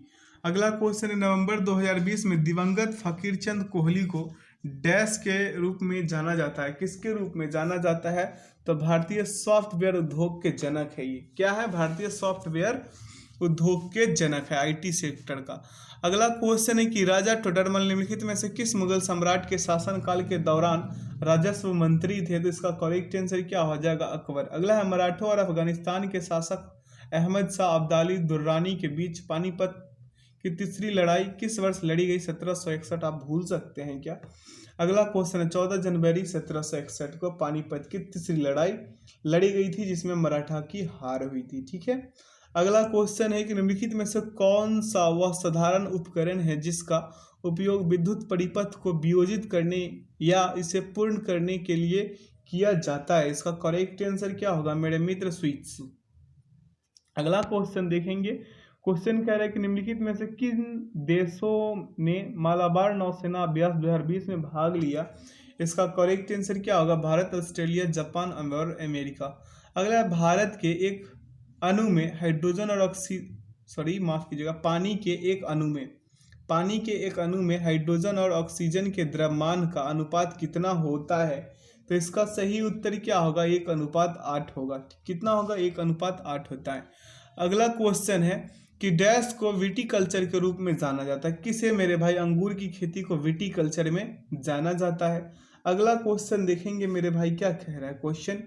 अगला क्वेश्चन है नवंबर 2020 में दिवंगत फकीरचंद कोहली को डैश के रूप में जाना जाता है, किसके रूप में जाना जाता है, तो भारतीय सॉफ्टवेयर उद्योग के जनक है, ये क्या है, भारतीय सॉफ्टवेयर उद्योग के जनक है, आईटी सेक्टर का। अगला क्वेश्चन है कि राजा टोडरमल निम्नलिखित में से किस मुगल सम्राट के शासनकाल के दौरान राजस्व मंत्री थे, तो इसका करेक्ट आंसर क्या हो जाएगा, अकबर। अगला है मराठों और अफगानिस्तान के शासक अहमद शाह अब्दाली दुर्रानी के बीच पानीपत की तीसरी लड़ाई किस वर्ष लड़ी गई, 1761, आप भूल सकते हैं क्या। अगला क्वेश्चन है 14 जनवरी 1761 को पानीपत की तीसरी लड़ाई लड़ी गई थी, जिसमें मराठा की हार हुई थी, ठीक है। अगला क्वेश्चन है कि निम्नलिखित में से कौन सा वह साधारण उपकरण है जिसका उपयोग विद्युत परिपथ को वियोजित करने या इसे पूर्ण करने के लिए किया जाता है, इसका करेक्ट आंसर क्या होगा मेरे मित्र, स्विच। अगला क्वेश्चन देखेंगे, क्वेश्चन कह रहा है कि निम्नलिखित में से किन देशों ने मालाबार नौसेना अभ्यास 2020 में भाग लिया, इसका करेक्ट आंसर क्या होगा, भारत, ऑस्ट्रेलिया, जापान और अमेरिका। अगला भारत के एक अणु में हाइड्रोजन और पानी के एक अणु में हाइड्रोजन और ऑक्सीजन के द्रव्यमान का अनुपात कितना होता है, तो इसका सही उत्तर क्या होगा, 1:8 होगा। कितना होगा, 1:8 होता है। अगला क्वेश्चन है कि डैश को विटीकल्चर के रूप में जाना जाता है। किसे मेरे भाई, अंगूर की खेती को विटीकल्चर में जाना जाता है। अगला क्वेश्चन देखेंगे मेरे भाई, क्या कह रहा है क्वेश्चन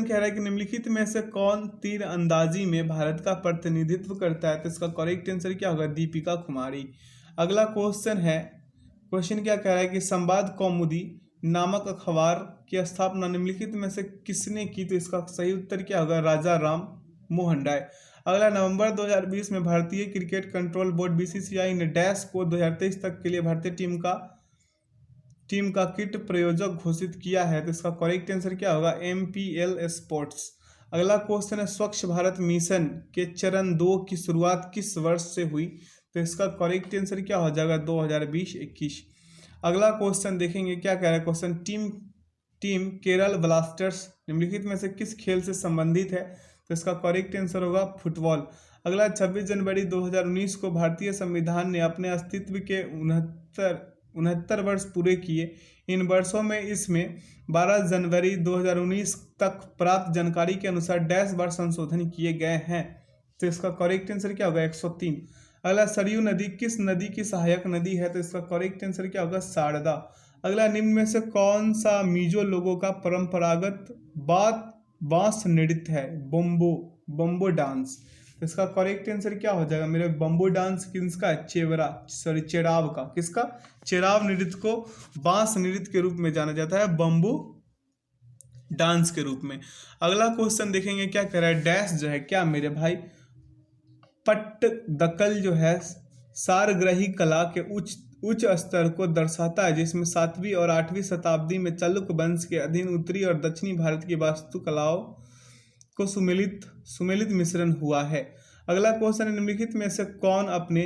कह रहा है कि निम्नलिखित में से कौन तीर अंदाजी में भारत का प्रतिनिधित्व करता है। तो इसका करेक्ट आंसर क्या होगा, दीपिका कुमारी। अगला क्वेश्चन क्या कह रहा है कि संवाद कौमुदी नामक अखबार की स्थापना निम्नलिखित में से किसने की। तो इसका सही उत्तर क्या होगा, राजा राम मोहन राय। अगला, नवंबर 2020 में भारतीय क्रिकेट कंट्रोल बोर्ड बीसीसीआई ने डैश को 2023 तक के लिए भारतीय टीम का किट प्रयोजक घोषित किया है। तो इसका करेक्ट आंसर क्या होगा, MPL स्पोर्ट्स। अगला क्वेश्चन है, स्वच्छ भारत मिशन के चरण 2 की शुरुआत किस वर्ष से हुई। तो इसका करेक्ट आंसर क्या हो जाएगा, 2020-21। अगला क्वेश्चन देखेंगे, क्या कह रहा है क्वेश्चन, टीम केरल ब्लास्टर्स निम्नलिखित में से किस खेल से संबंधित है। तो इसका करेक्ट आंसर होगा फुटबॉल। अगला, 26 जनवरी 2019 को भारतीय संविधान ने अपने अस्तित्व के 69 वर्ष पूरे किए। इन वर्षों में इसमें 12 जनवरी 2019 तक प्राप्त जानकारी के अनुसार डैश बार संशोधन किए गए हैं। तो इसका करेक्ट आंसर क्या होगा, 103। अगला, सरयू नदी किस नदी की सहायक नदी है। तो इसका करेक्ट आंसर क्या होगा, शारदा। अगला, निम्न में से कौन सा मिजो लोगों का परंपरागत बांस नृत्य है। Bamboo dance. तो इसका करेक्ट आंसर क्या हो जाएगा मेरे, बम्बो डांस किसका, चेराव का। किसका, चेराव नृत्य को बांस नृत्य के रूप में जाना जाता है, बम्बो डांस के रूप में। अगला क्वेश्चन देखेंगे, क्या कह रहा है, डैश जो है क्या मेरे भाई, पट्टदकल जो है सारग्रही कला के उच्च स्तर को दर्शाता है, जिसमें 7वीं और 8वीं शताब्दी में चालुक्य वंश के अधीन उत्तरी और दक्षिणी भारत की वास्तुकलाओं को सुमेलित मिश्रण हुआ है। अगला क्वेश्चन है, निम्नलिखित में से कौन अपने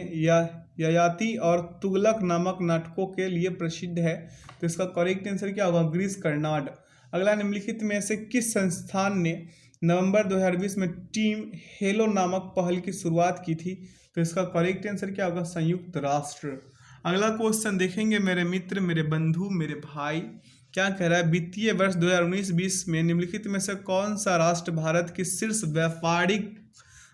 ययाति और तुगलक नामक नाटकों के लिए प्रसिद्ध है। तो इसका करेक्ट आंसर क्या होगा, गिरीश कर्नाड। अगला, निम्नलिखित में से किस संस्थान ने नवंबर 2020 में टीम हेलो नामक पहल की शुरुआत की थी। तो इसका करेक्ट आंसर क्या होगा, संयुक्त राष्ट्र। अगला क्वेश्चन देखेंगे मेरे मित्र, मेरे बंधु, मेरे भाई, क्या कह रहा है, वित्तीय वर्ष 2019-20 में निम्नलिखित में से कौन सा राष्ट्र भारत की शीर्ष व्यापारिक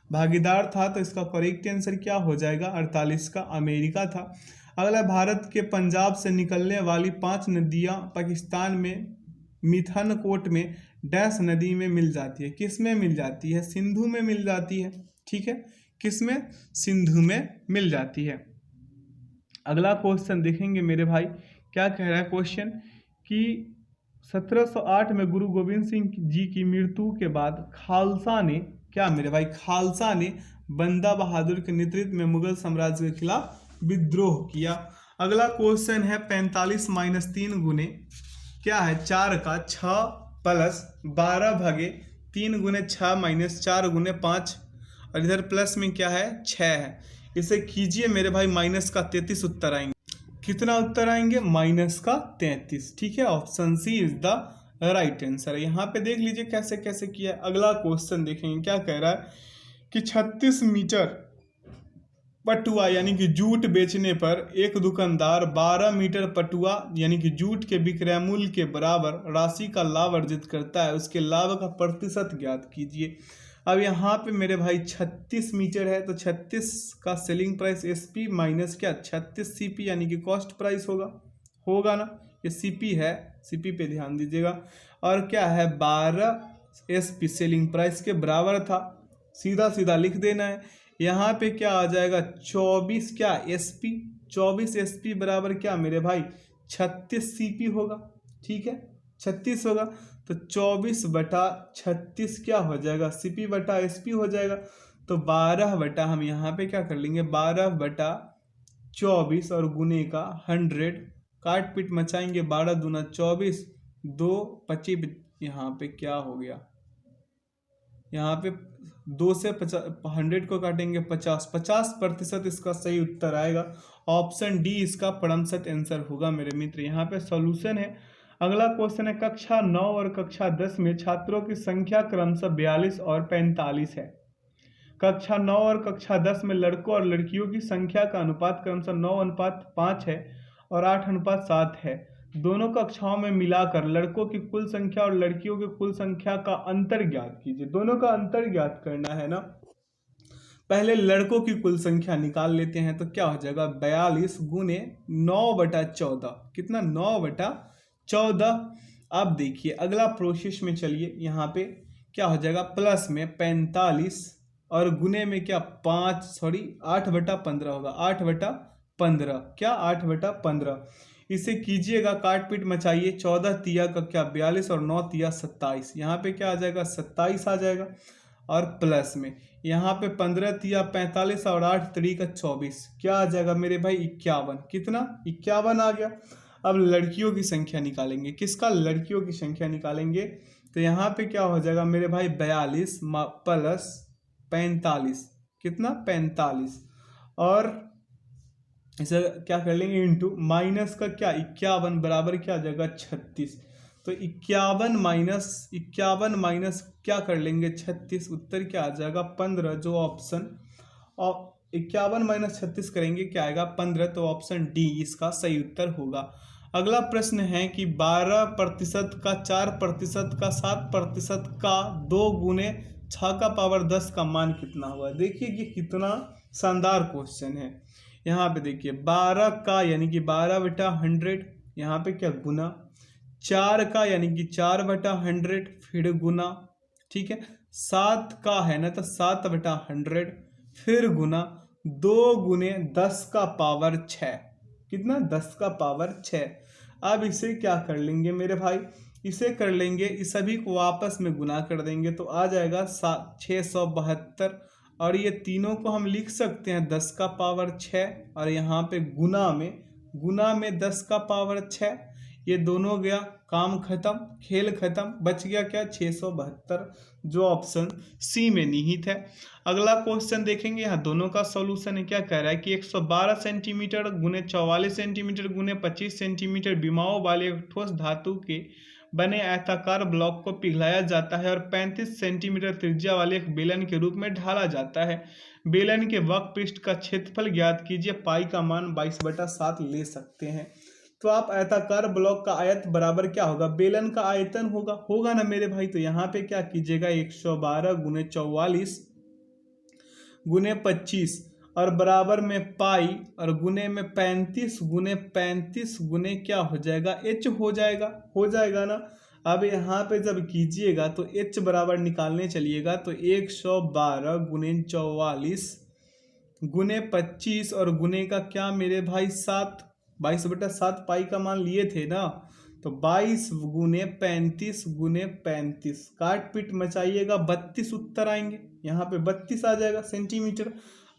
भागीदार था। तो इसका करेक्ट आंसर क्या हो जाएगा, 48 का अमेरिका था। अगला, भारत के पंजाब से निकलने वाली 5 नदियां पाकिस्तान में मिथनकोट में डैश नदी में मिल जाती है। किस में मिल जाती है, सिंधु में मिल जाती है। ठीक है, किस में, सिंधु में मिल जाती है। अगला क्वेश्चन देखेंगे मेरे भाई, क्या कह रहा है क्वेश्चन कि 1708 में गुरु गोविंद सिंह जी की मृत्यु के बाद खालसा ने, क्या मेरे भाई, खालसा ने बंदा बहादुर के नेतृत्व में मुगल साम्राज्य के खिलाफ विद्रोह किया। अगला क्वेश्चन है, 45 - 3 गुने क्या है, 4 का 6 प्लस 12 भागे 3 गुने 6 - 4 गुने 5 और इधर प्लस में क्या है, 6 है। इसे कीजिए मेरे भाई, माइनस का 33 उत्तर आएंगे। कितना उत्तर आएंगे, माइनस का 33। ठीक है, option C is the right answer. यहाँ पे देख लीजिए कैसे कैसे किया है। अगला क्वेश्चन देखेंगे, क्या कह रहा है कि 36 मीटर पटुआ यानी कि जूट बेचने पर एक दुकानदार 12 मीटर पटुआ यानी कि जूट के विक्रय मूल्य के बराबर राशि का लाभ अर्जित करता है। उसके लाभ का प्रतिशत ज्ञात कीजिए। अब यहाँ पे मेरे भाई 36 मीटर है, तो 36 का सेलिंग प्राइस SP माइनस क्या, 36 CP यानी कि कॉस्ट प्राइस होगा ना, ये CP है, CP पे ध्यान दीजिएगा। और क्या है, 12 SP सेलिंग प्राइस के बराबर था, सीधा सीधा लिख देना है। यहाँ पे क्या आ जाएगा, 24 क्या SP, 24 SP बराबर क्या मेरे भाई, 36 CP होगा। ठीक है, 36 होगा, तो 24/36 क्या हो जाएगा, CP/SP हो जाएगा। तो 12 बटा, हम यहाँ पे क्या कर लेंगे, 12/24 और गुने का 100, काट पीट मचाएंगे, 12 दूना 24, 2 25, यहाँ पे क्या हो गया, यहाँ पे 2 से 100 को काटेंगे 50% इसका सही उत्तर आएगा। ऑप्शन डी इसका परमसत आंसर होगा मेरे मित्र। यहाँ पे सॉल्यूशन है। अगला क्वेश्चन है, कक्षा 9 और कक्षा 10 में छात्रों की संख्या क्रमशः 42 और 45 है। कक्षा 9 और कक्षा 10 में लड़कों और लड़कियों की संख्या का अनुपात क्रमशः 9:5 है और 8:7 है। दोनों कक्षाओं में मिलाकर लड़कों की कुल संख्या और लड़कियों की कुल संख्या का अंतर ज्ञात कीजिए। दोनों का अंतर ज्ञात करना है ना। पहले लड़कों की कुल संख्या निकाल लेते हैं, तो क्या हो जाएगा 42 गुने 9/14, कितना 9/14। अब देखिए अगला प्रोसेस में चलिए, यहाँ पे क्या हो जाएगा प्लस में 45 और गुने में क्या 8/15 होगा, 8/15, क्या 8/15। इसे कीजिएगा, काट पीट मचाइए, 14 तिया का क्या 42 और 9 तिया 27, यहाँ पे क्या आ जाएगा 27 आ जाएगा। और प्लस में यहाँ पे 15 तिया 45 और 8 3 का 24, क्या आ जाएगा मेरे भाई 51, कितना 51 आ गया। अब लड़कियों की संख्या निकालेंगे, किसका, लड़कियों की संख्या निकालेंगे। तो यहाँ पे क्या हो जाएगा मेरे भाई 42 प्लस 45, कितना 45, और इसे क्या कर लेंगे इंटू, माइनस का क्या 51 बराबर क्या आ जाएगा 36। तो 51 माइनस क्या कर लेंगे 36, उत्तर क्या आ जाएगा 15, जो ऑप्शन, और 51 माइनस 36 करेंगे क्या आएगा 15, तो ऑप्शन डी इसका सही उत्तर होगा। अगला प्रश्न है कि 12% का 4% का 7% का 2 गुने 6 का पावर 10 का मान कितना हुआ। देखिए ये कितना शानदार क्वेश्चन है। यहाँ पे देखिए 12 का यानी कि 12/100, यहाँ पे क्या गुना, 4 का यानी कि 4/100 फिर गुना, ठीक है, 7 का है ना तो 7/100 फिर गुना, 2 गुने 10 का पावर 6, कितना 10 का पावर 6। अब इसे क्या कर लेंगे मेरे भाई, इसे कर लेंगे, इस सभी को आपस में गुना कर देंगे तो आ जाएगा 672, और ये तीनों को हम लिख सकते हैं 10 का पावर 6, और यहाँ पे गुना में 10 का पावर 6, ये दोनों गया, काम खत्म, खेल खत्म, बच गया क्या 672, जो ऑप्शन सी में निहित है। अगला क्वेश्चन देखेंगे, यहाँ दोनों का सॉल्यूशन है। क्या कह रहा है कि 112 सेंटीमीटर गुने 44 सेंटीमीटर गुने 25 सेंटीमीटर विमाओं वाले एक ठोस धातु के बने आयताकार ब्लॉक को पिघलाया जाता है और 35 सेंटीमीटर त्रिज्या वाले एक बेलन के रूप में ढाला जाता है। बेलन के वक्रपृष्ठ का क्षेत्रफल ज्ञात कीजिए, पाई का मान 22/7 ले सकते हैं। तो आप आयताकार ब्लॉक का आयत बराबर क्या होगा, बेलन का आयतन होगा ना मेरे भाई। तो यहाँ पे क्या कीजिएगा 112 गुने 44 गुने 25 और बराबर में पाई और गुने में 35 गुने 35 गुने क्या हो जाएगा h हो जाएगा ना। अब यहाँ पे जब कीजिएगा तो h बराबर निकालने चलिएगा तो 112 गुने 44 गुने 25 और गुने का क्या मेरे भाई 7, 22/7 पाई का मान लिए थे ना। तो 22 गुने 35 गुने 35, काट पीट मचाइएगा 32 उत्तर आएंगे, यहाँ पे 32 आ जाएगा सेंटीमीटर।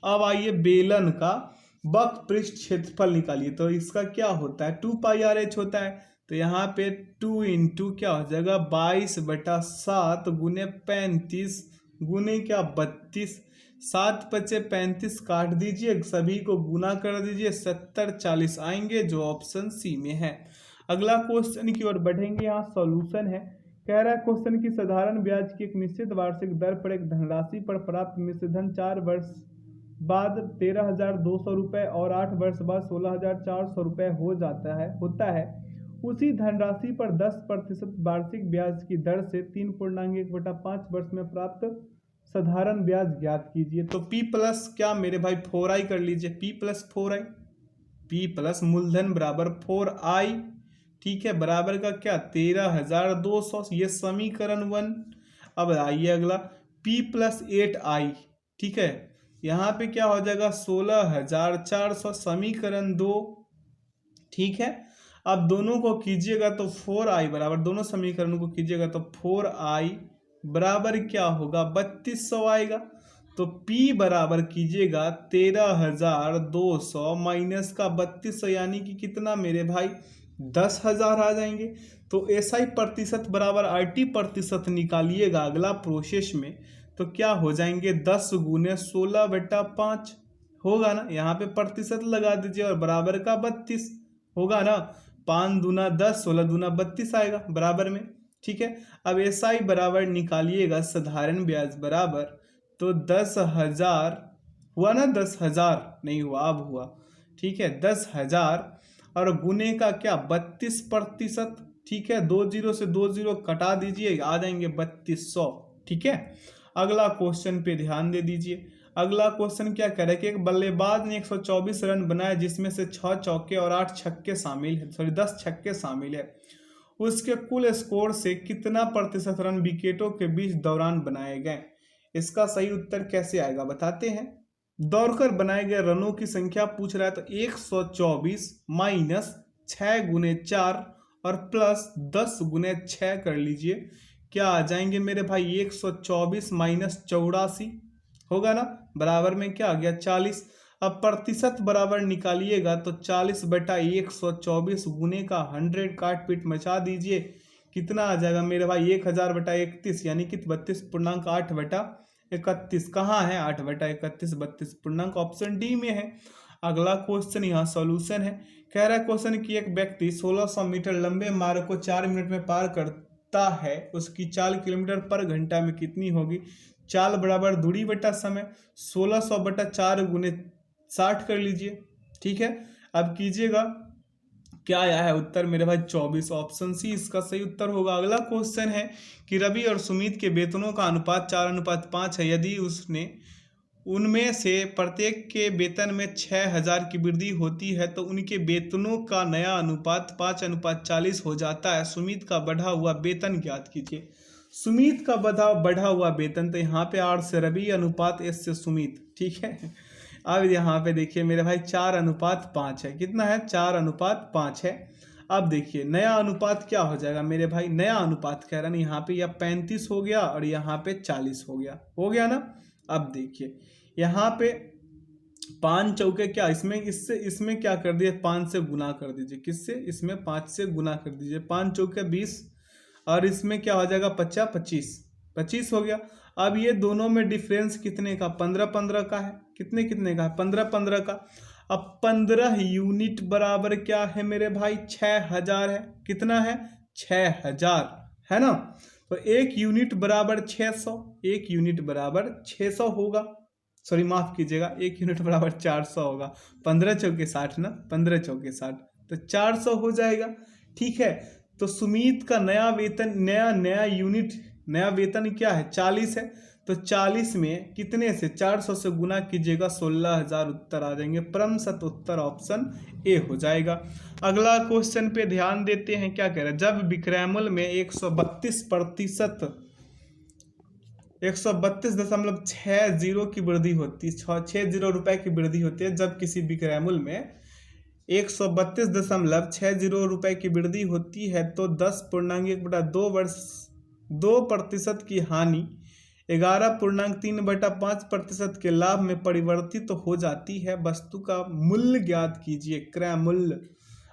अब आइए बेलन का वक्रपृष्ठ क्षेत्रफल निकालिए, तो इसका क्या होता है 2πr/h होता है। तो यहाँ पे 2 इंटू क्या हो जाएगा 22/7 गुने 35 गुने क्या 32, 7 पचे 35 काट दीजिए, सभी को गुना कर दीजिए, 70 40 आएंगे, जो ऑप्शन सी में है। अगला क्वेश्चन की ओर बढ़ेंगे, यहाँ सॉल्यूशन है। कह रहा है क्वेश्चन की साधारण ब्याज की एक निश्चित वार्षिक दर पर एक धनराशि पर प्राप्त मिश्र धन 4 वर्ष बाद 13,200 रुपये और 8 वर्ष बाद 16,400 रुपये होता है। उसी धनराशि पर 10% वार्षिक ब्याज की दर से 3.1/5 वर्ष में प्राप्त साधारण ब्याज ज्ञात कीजिए। तो P प्लस क्या मेरे भाई 4i कर लीजिए, P plus 4i, P plus मूलधन बराबर 4i, ठीक है, बराबर का क्या 13,200, ये समीकरण 1। अब आइए अगला P प्लस 8i, ठीक है, यहाँ पे क्या हो जाएगा 16,400, समीकरण 2, ठीक है। अब दोनों को कीजिएगा तो 4i बराबर, दोनों समीकरणों को कीजिएगा तो 4i बराबर क्या होगा 3200 आएगा। तो P बराबर कीजिएगा 13,200 माइनस का 3200 यानी कि कितना मेरे भाई 10,000 आ जाएंगे। तो SI प्रतिशत बराबर RT प्रतिशत निकालिएगा अगला प्रोसेस में, तो क्या हो जाएंगे 10 गुने 16/5 होगा ना, यहाँ पे प्रतिशत लगा दीजिए और बराबर का 32 होगा ना, 5 दूना 10 16 दूना 32 आएगा बराबर में, ठीक है। अब SI बराबर निकालिएगा साधारण ब्याज बराबर, तो 10,000 हुआ ना, 10,000 नहीं हुआ अब हुआ, ठीक है 10,000 और गुने का क्या 32%। ठीक है, 20 से 20 कटा दीजिए, आ जाएंगे 3200। ठीक है, अगला क्वेश्चन पे ध्यान दे दीजिए। अगला क्वेश्चन क्या करे कि एक बल्लेबाज ने 124 रन बनाए जिसमें से 6 चौके और 8 छक्के शामिल है, सॉरी 10 छक्के शामिल है। उसके कुल स्कोर से कितना प्रतिशत रन विकेटों के बीच दौरान बनाए गए? इसका सही उत्तर कैसे आएगा बताते हैं। दौड़कर बनाए गए रनों की संख्या पूछ रहा है, तो 124 माइनस 6 × 4 और प्लस 10 × 6 कर लीजिए। क्या आ जाएंगे मेरे भाई? 124 माइनस 84 होगा ना, बराबर में क्या आ गया 40। अब प्रतिशत बराबर निकालिएगा तो 40/124 गुने का 100 काट पीट मचा दीजिए, कितना आ जाएगा मेरे भाई? 1000/31 यानी कि 32.8/31। कहाँ है 8/31? 32 ऑप्शन डी में है। अगला क्वेश्चन यहाँ सॉल्यूशन है। कह रहा है क्वेश्चन कि एक व्यक्ति 1600 मीटर लंबे मार्ग को 4 मिनट में पार करता है, उसकी चाल किलोमीटर पर घंटा में कितनी होगी? चाल बराबर दूरी बटा समय, 1600/4 × 60 कर लीजिए। ठीक है, अब कीजिएगा, क्या आया है उत्तर मेरे भाई? 24। ऑप्शन सी इसका सही उत्तर होगा। अगला क्वेश्चन है कि रवि और सुमित के वेतनों का अनुपात 4:5 है। यदि उसने उनमें से प्रत्येक के वेतन में 6000 की वृद्धि होती है तो उनके वेतनों का नया अनुपात 5:40 हो जाता है। सुमित का बढ़ा हुआ वेतन ज्ञात कीजिए। सुमित का बढ़ा हुआ वेतन, तो यहाँ पे आर से रवि अनुपात एस से सुमित। ठीक है, अब यहाँ पे देखिए मेरे भाई 4:5 है। कितना है? 4:5 है। अब देखिए नया अनुपात क्या हो जाएगा मेरे भाई? नया अनुपात कह रहा ना यहाँ पे, या 35 हो गया और यहाँ पे 40 हो गया ना। अब देखिए यहाँ पे 5 चौके क्या, इसमें क्या कर दिए? 5 से गुना कर दीजिए। किससे? इसमें 5 से गुना कर दीजिए। 5 चौके 20 और इसमें क्या हो जाएगा? 25 हो गया। अब ये दोनों में डिफरेंस कितने का? 15 का है। कितने का है? 15 का। अब 15 यूनिट बराबर क्या है मेरे भाई? 6000 है। कितना है? 6000 है ना। तो 1 यूनिट बराबर 600, 1 यूनिट बराबर 600 होगा। सॉरी माफ कीजिएगा, 1 यूनिट बराबर 400 होगा। 15 चौके 60 ना, 15 चौके 60, तो 400 हो जाएगा। ठीक है, तो सुमित का नया वेतन, नया वेतन क्या है? 40 है। तो 40 में कितने से 400 से गुना कीजिएगा, 16000 उत्तर आ जाएंगे। क्रमशः उत्तर ऑप्शन ए हो जाएगा। अगला क्वेश्चन पे ध्यान देते हैं, क्या कह रहा है? जब विक्रयमूल में 132.60 की वृद्धि होती है, 60 रुपए की वृद्धि होती है। जब किसी विक्रयमूल में 132.60 रुपए की वृद्धि होती है तो 10.1/2% की हानि 11.3/5% के लाभ में परिवर्तित तो हो जाती है। वस्तु का मूल्य ज्ञात कीजिए, क्रय मूल्य।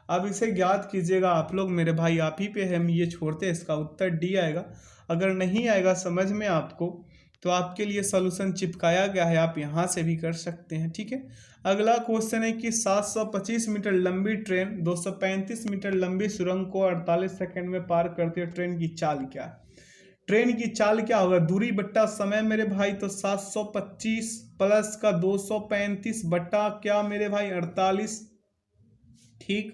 अब इसे ज्ञात कीजिएगा आप लोग मेरे भाई, आप ही पे हम ये छोड़ते हैं। इसका उत्तर डी आएगा। अगर नहीं आएगा समझ में आपको तो आपके लिए सॉल्यूशन चिपकाया गया है, आप यहाँ से भी कर सकते हैं। ठीक है, अगला क्वेश्चन है कि 725 मीटर लंबी ट्रेन 235 मीटर लंबी सुरंग को 48 सेकंड में पार करती है। ट्रेन की चाल क्या है? ट्रेन की चाल क्या होगा? दूरी बट्टा समय मेरे भाई, तो 725 प्लस का 235 बट्टा क्या मेरे भाई? 48। ठीक,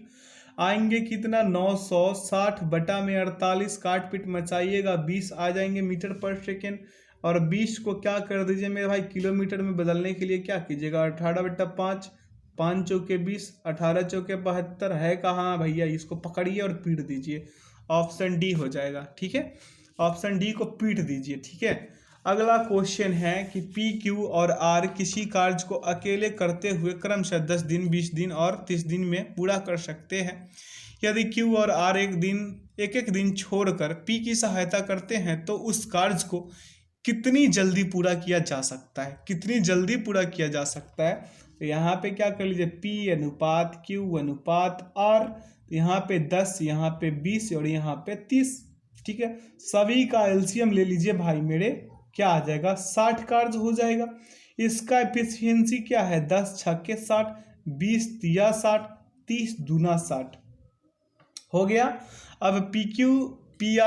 आएंगे कितना? 960 बटा में 48 काट पीट मचाइएगा, 20 आ जाएंगे मीटर पर सेकेंड। और 20 को क्या कर दीजिए मेरे भाई? किलोमीटर में बदलने के लिए क्या कीजिएगा? 18/5, 5 चौके 20, 18 चौके 72 है कहाँ भैया? इसको पकड़िए और पीट दीजिए, ऑप्शन डी हो जाएगा। ठीक है, ऑप्शन डी को पीट दीजिए। ठीक है, अगला क्वेश्चन है कि पी, क्यू और आर किसी कार्य को अकेले करते हुए क्रमशः 10 दिन, 20 दिन और 30 दिन में पूरा कर सकते हैं। यदि क्यू और आर एक दिन छोड़कर पी की सहायता करते हैं तो उस कार्य को कितनी जल्दी पूरा किया जा सकता है? कितनी जल्दी पूरा किया जा सकता है? तो यहाँ पे क्या कर लीजिए? पी अनुपात क्यू अनुपात आर। तो यहाँ पे 10, यहाँ पे 20 और यहाँ पे 30। ठीक है, सभी का एलसीएम ले लीजिए भाई मेरे, क्या आ जाएगा? 60 कार्य हो जाएगा। इसका एफिशिएंसी क्या है? 10 छक्के 60, 20 तिया 60, 30 दूना 60 हो गया। अब पी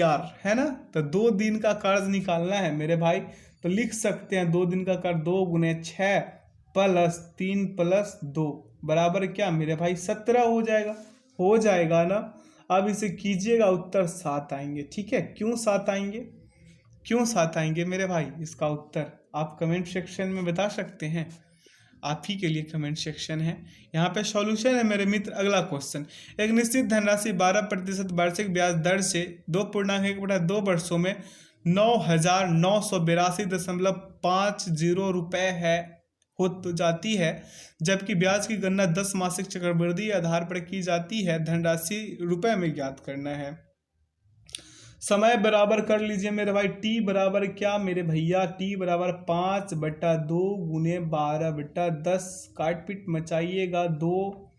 आर है ना, तो 2 दिन का कार्य निकालना है मेरे भाई। तो लिख सकते हैं 2 दिन का कार्य 2 × 6 + 3 + 2 बराबर क्या मेरे भाई 17 हो जाएगा ना। अब इसे कीजिएगा, उत्तर 7 आएंगे। ठीक है, क्यों 7 आएंगे, क्यों 7 आएंगे मेरे भाई, इसका उत्तर आप कमेंट सेक्शन में बता सकते हैं। आप ही के लिए कमेंट सेक्शन है, यहाँ पे सॉल्यूशन है मेरे मित्र। अगला क्वेश्चन, एक निश्चित धनराशि 12% वार्षिक ब्याज दर से 2.1/2 वर्षों में 9,982.50 रुपये है हो तो जाती है, जबकि ब्याज की गणना 10 मासिक चक्रवृद्धि आधार पर की जाती है। धनराशि रुपए में ज्ञात करना है। समय बराबर कर लीजिए मेरे भाई, टी बराबर क्या मेरे भैया, टी बराबर 5/2 गुने 12/10, काट पीट मचाइएगा, 2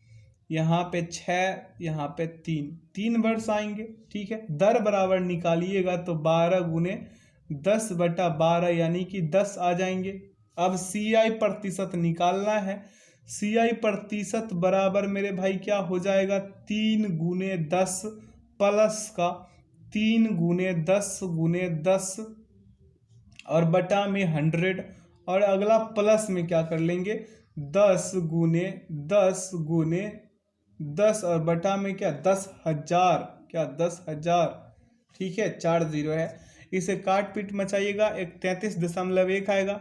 यहाँ पे 6, यहाँ पे 3 वर्ष आएंगे। ठीक है, दर बराबर निकालिएगा तो 12 गुने 10/12 यानी कि 10 आ जाएंगे। अब CI प्रतिशत निकालना है। CI प्रतिशत बराबर मेरे भाई क्या हो जाएगा, 3 गुने 10 प्लस का 3 गुने 10 गुने 10 और बटा में 100, और अगला प्लस में क्या कर लेंगे 10 गुने 10 गुने 10 और बटा में क्या 10,000, क्या 10,000। ठीक है, 4 0 है। इसे काट पीट मचाइएगा, एक 33.1 आएगा।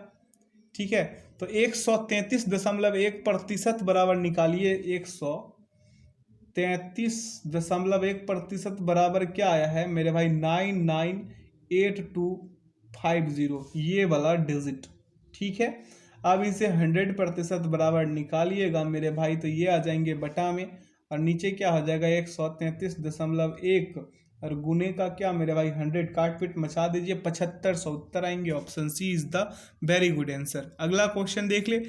ठीक है, तो 133.1% बराबर निकालिए, 133.1% बराबर क्या आया है मेरे भाई 998250, ये वाला डिजिट। ठीक है, अब इसे 100% बराबर निकालिएगा मेरे भाई, तो ये आ जाएंगे बटा में, और नीचे क्या हो जाएगा 133.1 और गुने का क्या मेरे भाई 100, काट पीट मचा दीजिए, 7500 उत्तर आएंगे। Option C is the very good answer. अगला क्वेश्चन देख ले,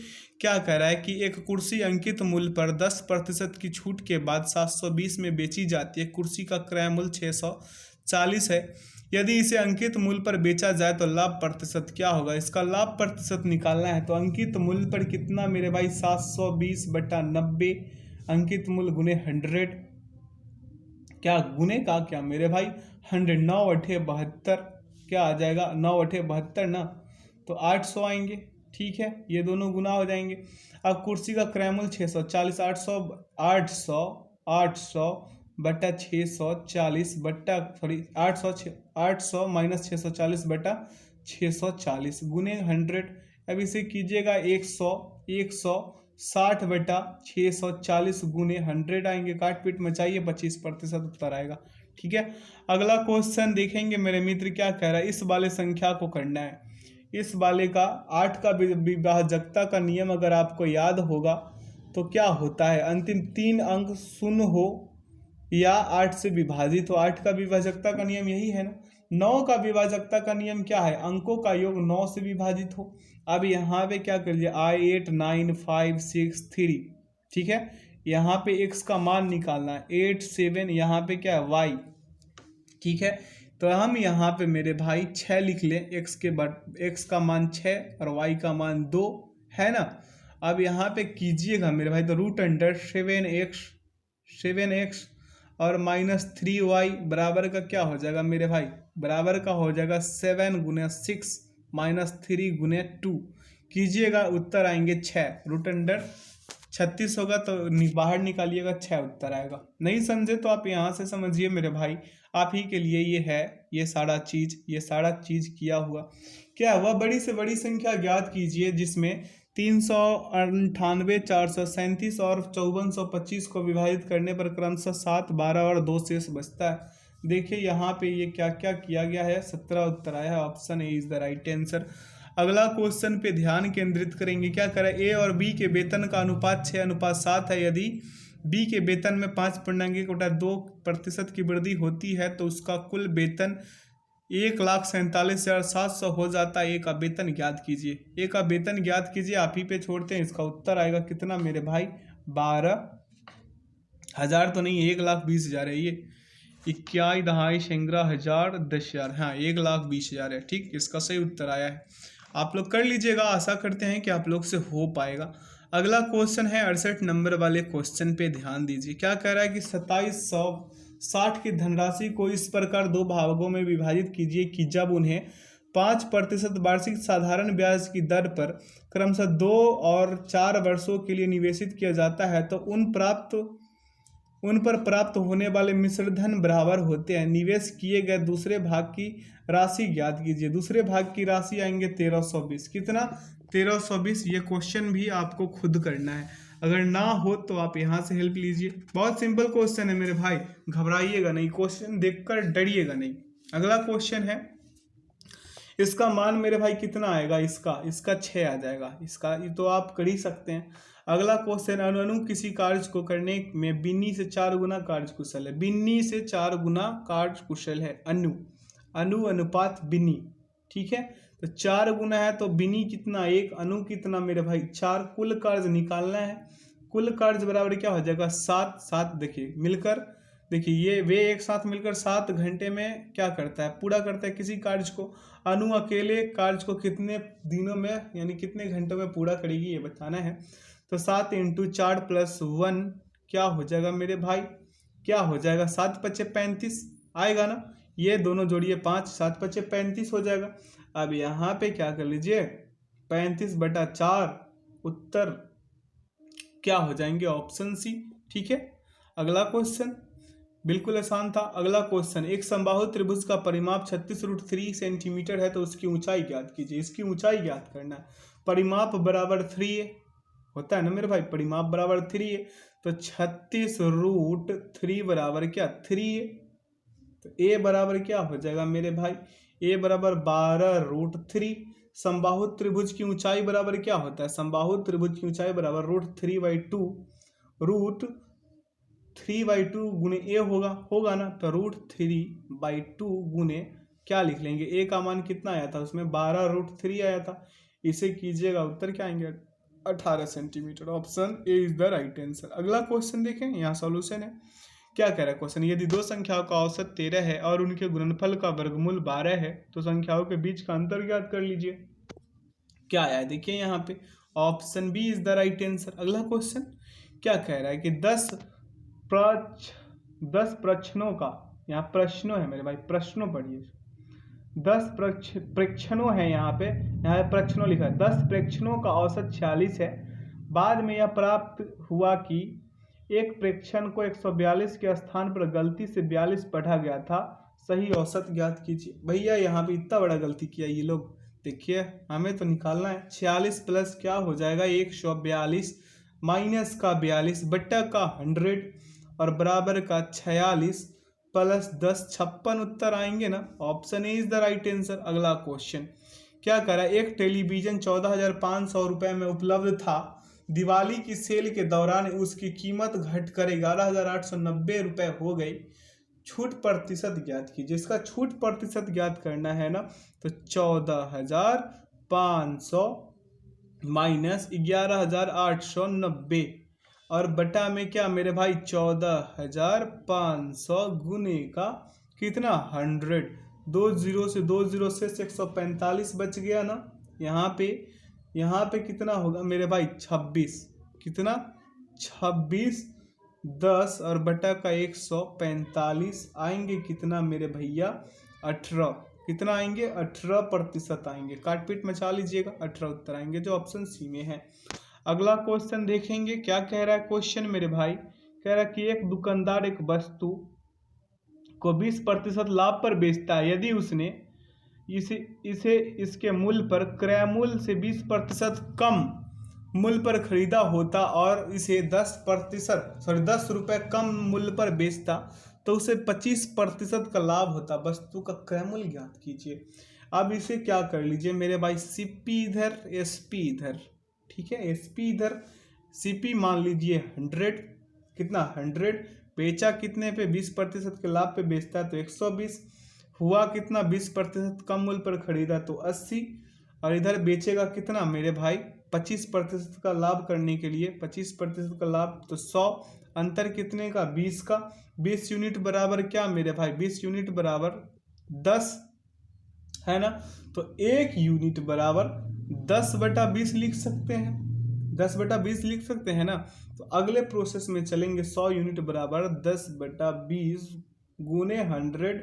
क्या कह रहा है कि एक कुर्सी अंकित मूल्य पर 10% की छूट के बाद 720 में बेची जाती है। कुर्सी का क्रय मूल्य 640 है। यदि इसे अंकित मूल्य पर बेचा जाए तो लाभ प्रतिशत क्या होगा। इसका लाभ प्रतिशत निकालना है, तो अंकित मूल्य पर कितना मेरे भाई 720/90, अंकित मूल्य गुने 100, क्या गुने का क्या मेरे भाई 100, 9/72 क्या आ जाएगा 9/72 ना, तो 800 आएंगे। ठीक है, ये दोनों गुना हो जाएंगे। अब कुर्सी का क्रय मूल्य 640, 800 बटा 640 बटा 800 माइनस 640/640 गुने 100। अब इसे कीजिएगा 160/640 गुने 100 आएंगे, काट पीट मचाइए, 25% उत्तर आएगा। ठीक है, अगला क्वेश्चन देखेंगे मेरे मित्र, क्या कह रहा है, इस वाले संख्या को करना है। इस वाले का 8 का विभाजकता का नियम अगर आपको याद होगा तो क्या होता है, अंतिम 3 अंक शून्य हो या 8 से विभाजित हो। 8 का विभाजकता का नियम यही है ना। 9 का विभाजकता का नियम क्या है, अंकों का योग 9 से विभाजित हो। अब यहाँ पे क्या कर लिया, 8 9 5 6 3। ठीक है, यहाँ पे x का मान निकालना है, 8 7, यहाँ पे क्या है y। ठीक है, तो हम यहाँ पे मेरे भाई 6 लिख लें, x का मान 6 और y का मान 2 है ना। अब यहाँ पे कीजिएगा मेरे भाई, तो √7x और -3y बराबर का क्या हो जाएगा मेरे भाई, बराबर का हो जाएगा 7 गुने 6 -3 गुने 2। कीजिएगा, उत्तर आएंगे 6, √36 होगा तो बाहर निकालिएगा, 6 उत्तर आएगा। नहीं समझे तो आप यहाँ से समझिए मेरे भाई, आप ही के लिए ये है, ये सारा चीज किया हुआ। क्या हुआ, बड़ी से बड़ी संख्या ज्ञात कीजिए जिसमें 398, 437 और 5425 को विभाजित करने पर क्रमशः 7, 12 और 2 शेष बचता है। देखिए यहाँ पे ये क्या क्या किया गया है, 17 उत्तर आया है। Option A is the right answer. अगला क्वेश्चन पे ध्यान केंद्रित करेंगे, क्या करें, ए और बी के वेतन का अनुपात 6:7 है। यदि बी के वेतन में 5.2% की वृद्धि होती है तो उसका कुल वेतन 1,47,700 हो जाता है। ए का वेतन ज्ञात कीजिए। ए का वेतन ज्ञात कीजिए, आप ही पे छोड़ते हैं। इसका उत्तर आएगा कितना मेरे भाई, 12,000 तो नहीं, 1,20,000 है। ये 21 दहाई 10,000 10,000, हाँ 1,20,000 है। ठीक, इसका सही उत्तर आया है। आप लोग कर लीजिएगा, आशा करते हैं कि आप लोग से हो पाएगा। अगला क्वेश्चन है 68 नंबर वाले क्वेश्चन पे ध्यान दीजिए। क्या कह रहा है कि 2760 की धनराशि को इस प्रकार 2 भागों में विभाजित कीजिए कि जब उन्हें 5% वार्षिक साधारण ब्याज की दर पर क्रमशः 2 और 4 वर्षों के लिए निवेशित किया जाता है तो उन पर प्राप्त होने वाले मिश्र धन बराबर होते हैं। निवेश किए गए दूसरे भाग की राशि ज्ञात कीजिए। दूसरे भाग की राशि आएंगे 1320। कितना? 1320। ये क्वेश्चन भी आपको खुद करना है, अगर ना हो तो आप यहाँ से हेल्प लीजिए। बहुत सिंपल क्वेश्चन है मेरे भाई, घबराइएगा नहीं, क्वेश्चन देखकर डरिएगा नहीं। अगला क्वेश्चन है, इसका मान मेरे भाई कितना आएगा? इसका 6 आ जाएगा। इसका ये तो आप कर ही सकते हैं। अगला क्वेश्चन, अनु किसी कार्य को करने में बिन्नी से 4 गुना कार्य कुशल है। बिन्नी से 4 गुना कार्य कुशल है अनु अनुपात बिन्नी। ठीक है, तो 4 गुना है तो बिन्नी कितना? 1, अनु कितना मेरे भाई? 4। कुल कार्य निकालना है। कुल कार्य बराबर क्या हो जाएगा? 7। देखिए मिलकर, देखिए ये वे एक साथ मिलकर 7 घंटे में क्या करता है? पूरा करता है किसी कार्य को। अनु अकेले कार्य को कितने दिनों में यानी कितने घंटों में पूरा करेगी ये बताना है। तो 7 × 4 + 1 क्या हो जाएगा मेरे भाई? क्या हो जाएगा? 7 × 5 = 35 आएगा ना। ये दोनों जोड़िए 5, 7 × 5 = 35 हो जाएगा। अब यहाँ पे क्या कर लीजिए, 35/4 उत्तर क्या हो जाएंगे? Option C. ठीक है, अगला क्वेश्चन बिल्कुल आसान था। अगला क्वेश्चन, एक समबाहु त्रिभुज का परिमाप 36√3 सेंटीमीटर है तो उसकी ऊंचाई ज्ञात कीजिए। इसकी ऊंचाई ज्ञात करना है। परिमाप बराबर 3 होता है ना मेरे भाई, परिमाप बराबर 3 है तो 36√3 बराबर क्या? 3 है। तो ए बराबर क्या हो जाएगा मेरे भाई? ए बराबर 12√3। समबाहु त्रिभुज की ऊंचाई बराबर क्या होता है? समबाहु त्रिभुज की ऊंचाई बराबर √3/2 √3/2 गुने ए होगा ना। तो √3/2 गुने क्या लिख लेंगे? ए का मान कितना आया था उसमें? 12√3 आया था। इसे कीजिएगा, उत्तर क्या आएंगे? 18 centimetre. Option A is the right answer. अगला क्वेश्चन देखें, यहाँ सॉल्यूशन है। क्या कह रहा है क्वेश्चन? यदि दो संख्याओं का औसत 13 है और उनके गुणनफल का वर्गमूल 12 है तो संख्याओं के बीच का अंतर ज्ञात कर लीजिए। क्या आया देखिए यहाँ पे, option B is the right answer. अगला क्वेश्चन क्या कह रहा है कि 10 प्रश्नों का, यहाँ प्रश्नों है मेरे भाई, प्रश्नों पढ़िए। 10 प्रेक्षणों है यहाँ प्रश्नों लिखा है। 10 प्रेक्षणों का औसत 46 है। बाद में यह प्राप्त हुआ कि एक प्रेक्षण को 142 के स्थान पर गलती से 42 पढ़ा गया था। सही औसत ज्ञात कीजिए। भैया यहाँ पे इतना बड़ा गलती किया ये लोग, देखिए हमें तो निकालना है। 46 प्लस क्या हो जाएगा? 142 माइनस का 42 बट्टा का 100 और बराबर का 46 प्लस 10 56 उत्तर आएंगे ना। Option A is the right answer. अगला क्वेश्चन क्या करा? एक टेलीविजन 14,500 रुपये में उपलब्ध था। दिवाली की सेल के दौरान उसकी कीमत घटकर 11,890 रुपये हो गई। छूट प्रतिशत ज्ञात कीजिए। इसका छूट प्रतिशत ज्ञात करना है ना, तो 14,500 माइनस 11,890 और बटा में क्या मेरे भाई? 14,500 गुने का कितना? 100। 2 0 से 2 0 से 145 बच गया ना। यहाँ पे कितना होगा मेरे भाई? 26। कितना? 26 10 और बटा का 145 आएंगे कितना मेरे भैया? 18। कितना आएंगे? 18% आएंगे। काटपीट मचा लीजिएगा, 18 उत्तर आएंगे जो ऑप्शन सी में है। अगला क्वेश्चन देखेंगे क्या कह रहा है क्वेश्चन मेरे भाई। कह रहा है कि एक दुकानदार एक वस्तु को 20% लाभ पर बेचता है। यदि उसने इसे इसके मूल्य पर क्रय मूल्य से 20% कम मूल्य पर खरीदा होता और इसे 10 रुपये कम मूल्य पर बेचता तो उसे 25% का लाभ होता। वस्तु का क्रय मूल्य ज्ञात कीजिए। अब इसे क्या कर लीजिए मेरे भाई? सीपी इधर, एसपी इधर। ठीक है, एसपी इधर, सीपी मान लीजिए 100। कितना? 100। बेचा कितने पे? 20% के लाभ पे बेचता तो 120 हुआ। कितना? 20% कम मूल्य पर खरीदा तो 80 और इधर बेचेगा कितना मेरे भाई? 25% का लाभ करने के लिए 25% का लाभ तो 100। अंतर कितने का? 20 का। 20 यूनिट बराबर क्या मेरे भाई? 20 यूनिट बराबर 10 है ना। तो 1 यूनिट बराबर 10/20 लिख सकते हैं। 10/20 लिख सकते हैं ना। तो अगले प्रोसेस में चलेंगे। 100 यूनिट बराबर 10/20 गुने 100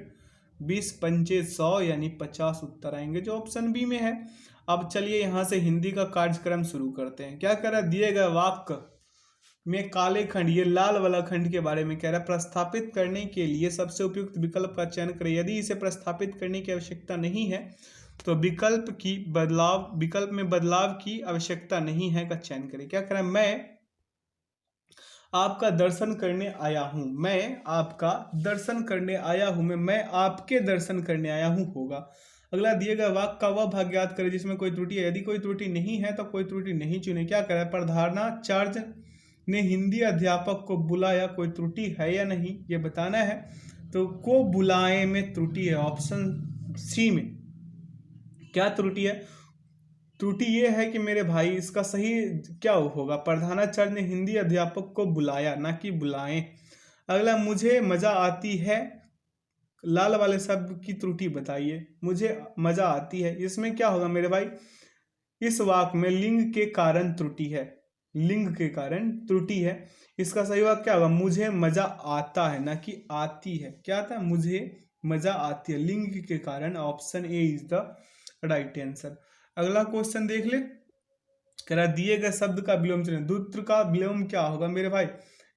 20 पंचे 100 यानी 50 उत्तर आएंगे जो ऑप्शन बी में है। अब चलिए यहाँ से हिंदी का कार्यक्रम शुरू करते हैं। क्या कह रहा है, दिए गए वाक्य में काले खंड, ये लाल वाला खंड के बारे में कह रहा है, प्रस्थापित करने के लिए सबसे उपयुक्त विकल्प का चयन करें। यदि इसे प्रस्थापित करने की आवश्यकता नहीं है तो विकल्प में बदलाव की आवश्यकता नहीं है का चयन करें। क्या कह रहा है, मैं आपका दर्शन करने आया हूं, मैं आपका दर्शन करने आया हूं, मैं आपके दर्शन करने आया हूं होगा। अगला, दिए गए वाक्य का वह भाग याद करें जिसमें कोई त्रुटि है। यदि कोई त्रुटि नहीं है तो कोई त्रुटि नहीं चुने। क्या कह रहा है, प्रधानाचार्य ने हिंदी अध्यापक को बुलाया, कोई त्रुटि है या नहीं ये बताना है। तो को बुलाए में त्रुटि है, ऑप्शन सी में। क्या त्रुटि है, त्रुटि ये है कि मेरे भाई इसका सही क्या होगा, प्रधानाचार्य ने हिंदी अध्यापक को बुलाया ना कि बुलाएं। अगला, मुझे मजा आती है, लाल वाले शब्द की त्रुटि बताइए। मुझे मजा आती है, इसमें क्या होगा मेरे भाई, इस वाक्य में लिंग के कारण त्रुटि है, लिंग के कारण त्रुटि है। इसका सही वाक्य क्या होगा, मुझे मजा आता है ना कि आती है। क्या आता है, मुझे मजा आती है, लिंग के कारण। Option A is the right answer. अगला क्वेश्चन देख ले, कह रहा दिए गए शब्द का विलोम चुनें। दूत्र का विलोम क्या होगा मेरे भाई,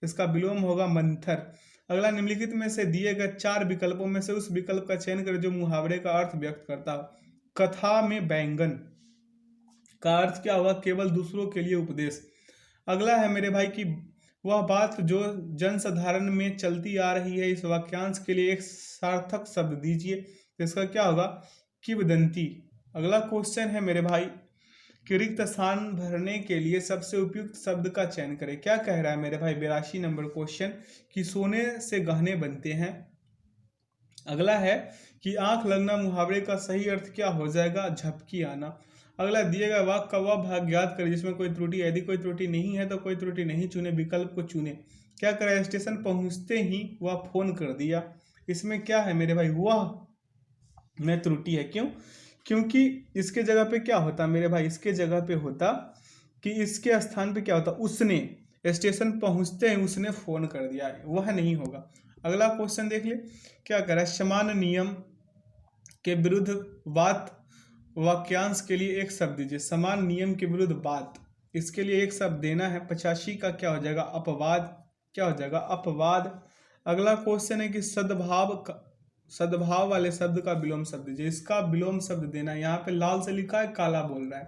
इसका विलोम होगा मंथर। अगला, निम्नलिखित में से दिए गए 4 विकल्पों में से उस विकल्प का चयन करें जो मुहावरे का अर्थ व्यक्त करता हो। कथा में बैंगन का अर्थ क्या होगा, केवल दूसरों के लिए उपदेश। अगला है मेरे भाई कि वह बात जो जन साधारण में चलती आ रही है, इस वाक्यांश के लिए एक सार्थक शब्द दीजिए। इसका क्या होगा, किंवदंती। अगला क्वेश्चन है मेरे भाई कि रिक्त स्थान भरने के लिए सबसे उपयुक्त शब्द का चयन करें। क्या कह रहा है मेरे भाई, 82 नंबर क्वेश्चन कि सोने से गहने बनते हैं। अगला है कि आंख लगना मुहावरे का सही अर्थ क्या हो जाएगा, झपकी आना। अगला, दिए गए वाक्य का वह भाग याद करें जिसमें कोई त्रुटि, यदि कोई त्रुटि नहीं है तो कोई त्रुटि नहीं चुने, विकल्प को चुने। क्या करा, स्टेशन पहुंचते ही वह फोन कर दिया। इसमें क्या है मेरे भाई, वह में त्रुटि है। क्यों, क्योंकि इसके जगह पे क्या होता मेरे भाई, इसके जगह पे होता कि इसके स्थान पे क्या होता, उसने स्टेशन पहुंचते ही उसने फोन कर दिया, वह नहीं होगा। अगला क्वेश्चन देख ले, क्या कह रहा है, समान नियम के विरुद्ध बात वाक्यांश के लिए एक शब्द दीजिए। समान नियम के विरुद्ध बात, इसके लिए एक शब्द देना है। 85 का क्या हो जाएगा, अपवाद। क्या हो जाएगा, अपवाद। अगला क्वेश्चन है कि सद्भाव वाले शब्द का विलोम शब्द दीजिए। इसका विलोम शब्द देना है। यहाँ पे लाल से लिखा है, काला बोल रहा है,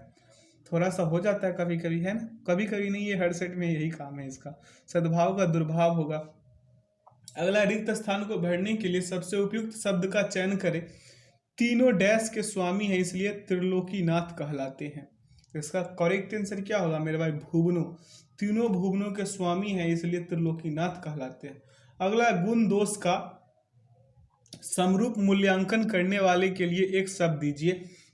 थोड़ा सा हो जाता है कभी कभी, है ना, कभी कभी नहीं, ये हर सेट में यही काम है इसका। सद्भाव का दुर्भाव होगा। अगला, रिक्त स्थान को भरने के लिए सबसे उपयुक्त शब्द का चयन करें। तीनों डैश के स्वामी है इसलिए त्रिलोकीनाथ कहलाते हैं। इसका करेक्ट आंसर क्या होगा मेरे भाई, भुवनों। तीनों भुवनों के स्वामी है इसलिए त्रिलोकीनाथ कहलाते हैं। अगला, गुण दोष का समरूप मूल्यांकन करने वाले के लिए एक शब्द दीजिए।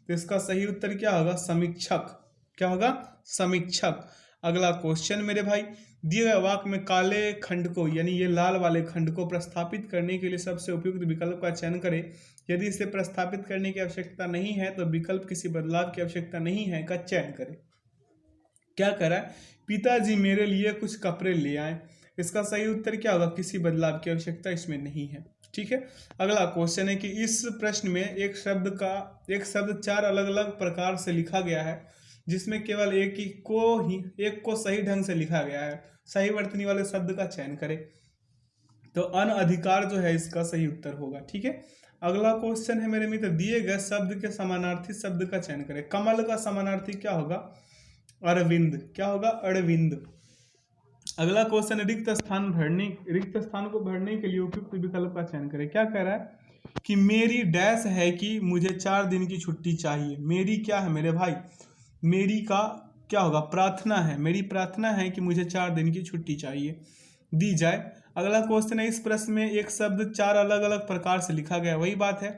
तो इसका सही उत्तर क्या होगा, समीक्षक। क्या होगा, समीक्षक। अगला क्वेश्चन मेरे भाई, दिए गए वाक्य में काले खंड को यानी ये लाल वाले खंड को प्रस्थापित करने के लिए सबसे उपयुक्त विकल्प का चयन करें। यदि इसे प्रस्थापित करने की आवश्यकता नहीं है तो विकल्प किसी बदलाव की आवश्यकता नहीं है का चयन करें। क्या करा है, पिताजी मेरे लिए कुछ कपड़े ले आए। इसका सही उत्तर क्या होगा, किसी बदलाव की आवश्यकता इसमें नहीं है। ठीक है। अगला क्वेश्चन है कि इस प्रश्न में एक शब्द 4 अलग अलग प्रकार से लिखा गया है जिसमें केवल एक को सही ढंग से लिखा गया है। सही वर्तनी वाले शब्द का चयन करें। तो अनअधिकार जो है इसका सही उत्तर होगा। ठीक है। अगला क्वेश्चन है मेरे मित्र, दिए गए शब्द के समानार्थी शब्द का चयन करें। कमल का समानार्थी क्या होगा, अरविंद। क्या होगा, अरविंद। अगला क्वेश्चन, रिक्त स्थान को भरने के लिए उपयुक्त विकल्प का चयन करें। क्या कह रहा है कि मेरी डैश है कि मुझे 4 दिन की छुट्टी चाहिए। मेरी क्या है मेरे भाई, मेरी का क्या होगा, प्रार्थना है। मेरी प्रार्थना है कि मुझे 4 दिन की छुट्टी चाहिए, दी जाए। अगला क्वेश्चन है, इस प्रश्न में एक शब्द 4 अलग अलग प्रकार से लिखा गया, वही बात है,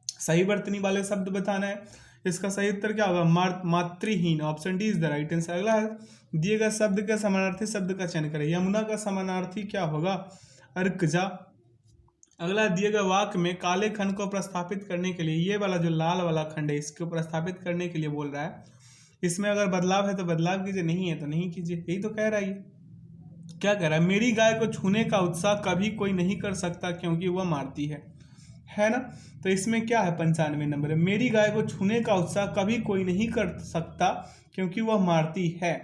सही वर्तनी वाले शब्द बताना है। इसका सही उत्तर क्या होगा, मातृहीन। Option D is the right answer. अगला है, दिए गए शब्द के समानार्थी शब्द का चयन करें। यमुना का समानार्थी क्या होगा, अर्कजा। अगला, दिए गए वाक्य में काले खंड को प्रस्थापित करने के लिए, ये वाला जो लाल वाला खंड है इसको प्रस्थापित करने के लिए बोल रहा है, इसमें अगर बदलाव है तो बदलाव कीजिए, नहीं है तो नहीं कीजिए, यही तो कह रहा है ये। क्या कह रहा है, मेरी गाय को छूने का उत्साह कभी कोई नहीं कर सकता क्योंकि वह मारती है। है ना। तो इसमें क्या है 95 नंबर है। मेरी गाय को छूने का उत्साह कभी कोई नहीं कर सकता क्योंकि वह मारती है।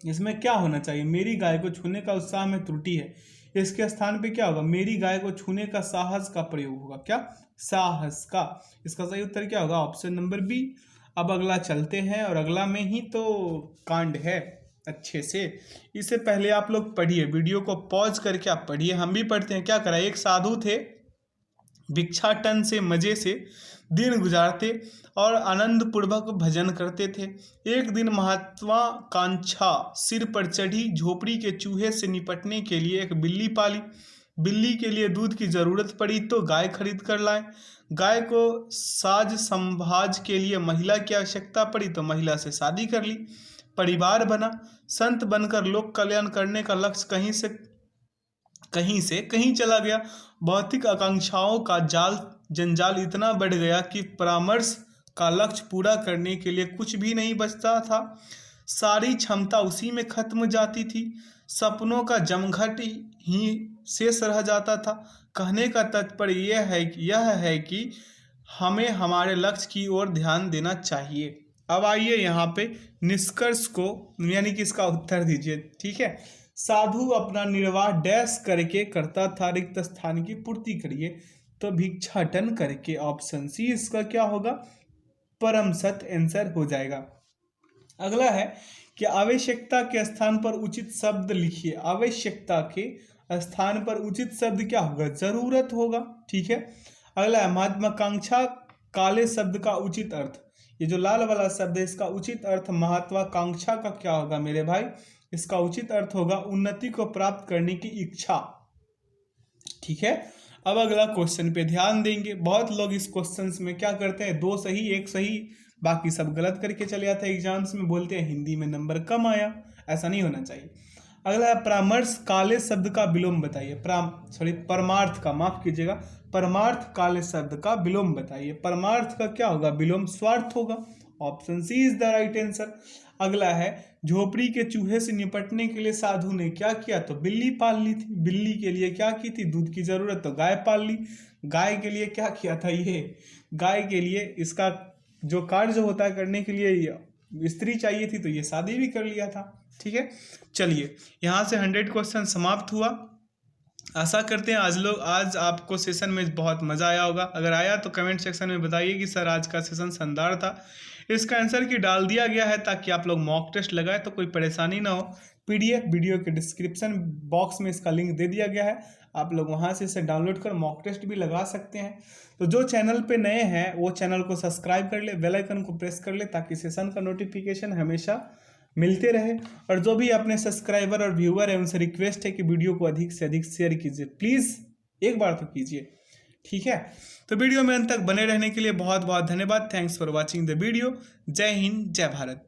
इसमें क्या होना चाहिए, मेरी गाय को छूने का उत्साह में त्रुटि है। इसके स्थान पे क्या होगा, मेरी गाय को छूने का साहस का प्रयोग होगा। क्या, साहस का। इसका सही उत्तर क्या होगा, ऑप्शन नंबर बी। अब अगला चलते हैं, और अगला में ही तो कांड है अच्छे से। इससे पहले आप लोग पढ़िए, वीडियो को पॉज करके आप पढ़िए, हम भी पढ़ते हैं। क्या करा, एक साधु थे, भिक्षाटन से मजे से दिन गुजारते और आनंद पूर्वक भजन करते थे। एक दिन महत्वाकांक्षा सिर पर चढ़ी, झोपड़ी के चूहे से निपटने के लिए एक बिल्ली पाली। बिल्ली के लिए दूध की जरूरत पड़ी तो गाय खरीद कर लाए। गाय को साज संभाज के लिए महिला की आवश्यकता पड़ी तो महिला से शादी कर ली। परिवार बना। संत बनकर लोक कल्याण करने का लक्ष्य कहीं से कहीं चला गया। भौतिक आकांक्षाओं का जंजाल इतना बढ़ गया कि परामर्श का लक्ष्य पूरा करने के लिए कुछ भी नहीं बचता था। सारी क्षमता उसी में खत्म जाती थी। सपनों का जमघट ही शेष रह जाता था। कहने का तात्पर्य यह है कि हमें हमारे लक्ष्य की ओर ध्यान देना चाहिए। अब आइए यहाँ पे निष्कर्ष को, यानी कि इसका उत्तर दीजिए। ठीक है, साधु अपना निर्वाह डैश करके करता था, रिक्त स्थान की पूर्ति करिए। तो भिक्षाटन करके, ऑप्शन सी इसका क्या होगा, परम सत्य आंसर हो जाएगा। अगला है कि आवश्यकता के स्थान पर उचित शब्द लिखिए। आवश्यकता के स्थान पर उचित शब्द क्या होगा, जरूरत होगा। ठीक है, अगला है महत्वाकांक्षा काले शब्द का उचित अर्थ। ये जो लाल वाला शब्द है इसका उचित अर्थ महत्वाकांक्षा का क्या होगा मेरे भाई, इसका उचित अर्थ होगा उन्नति को प्राप्त करने की इच्छा। ठीक है, अब अगला क्वेश्चन पे ध्यान देंगे। बहुत लोग इस क्वेश्चन में क्या करते हैं, 2 सही 1 सही बाकी सब गलत करके चले जाते हैं एग्जाम्स में, बोलते हैं हिंदी में नंबर कम आया। ऐसा नहीं होना चाहिए। अगला है परामर्श काले शब्द का विलोम बताइए। परमार्थ का, माफ कीजिएगा, परमार्थ काले शब्द का विलोम बताइए। परमार्थ का क्या होगा, विलोम स्वार्थ होगा। Option C is the right answer. अगला है झोपड़ी के चूहे से निपटने के लिए साधु ने क्या किया, तो बिल्ली पाल ली थी। बिल्ली के लिए क्या की थी, दूध की जरूरत, तो गाय पाल ली। गाय के लिए क्या किया था, ये गाय के लिए इसका जो कार्य होता है करने के लिए स्त्री चाहिए थी, तो ये शादी भी कर लिया था। ठीक है, चलिए यहाँ से 100 क्वेश्चन समाप्त हुआ। आशा करते हैं आज आपको सेशन में बहुत मज़ा आया होगा। अगर आया तो कमेंट सेक्शन में बताइए कि सर आज का सेशन शानदार था। इसका आंसर की डाल दिया गया है ताकि आप लोग मॉक टेस्ट लगाए तो कोई परेशानी ना हो। पीडीएफ वीडियो के डिस्क्रिप्शन बॉक्स में इसका लिंक दे दिया गया है, आप लोग वहां से इसे डाउनलोड कर मॉक टेस्ट भी लगा सकते हैं। तो जो चैनल पे नए हैं वो चैनल को सब्सक्राइब कर ले, बेल आइकन को प्रेस कर ले ताकि सेशन का नोटिफिकेशन हमेशा मिलते रहे। और जो भी अपने सब्सक्राइबर और व्यूअर है उनसे रिक्वेस्ट है कि वीडियो को अधिक से अधिक शेयर कीजिए, प्लीज़ एक बार तो कीजिए। ठीक है, तो वीडियो में अंत तक बने रहने के लिए बहुत बहुत धन्यवाद। Thanks for watching the video. जय हिंद, जय भारत।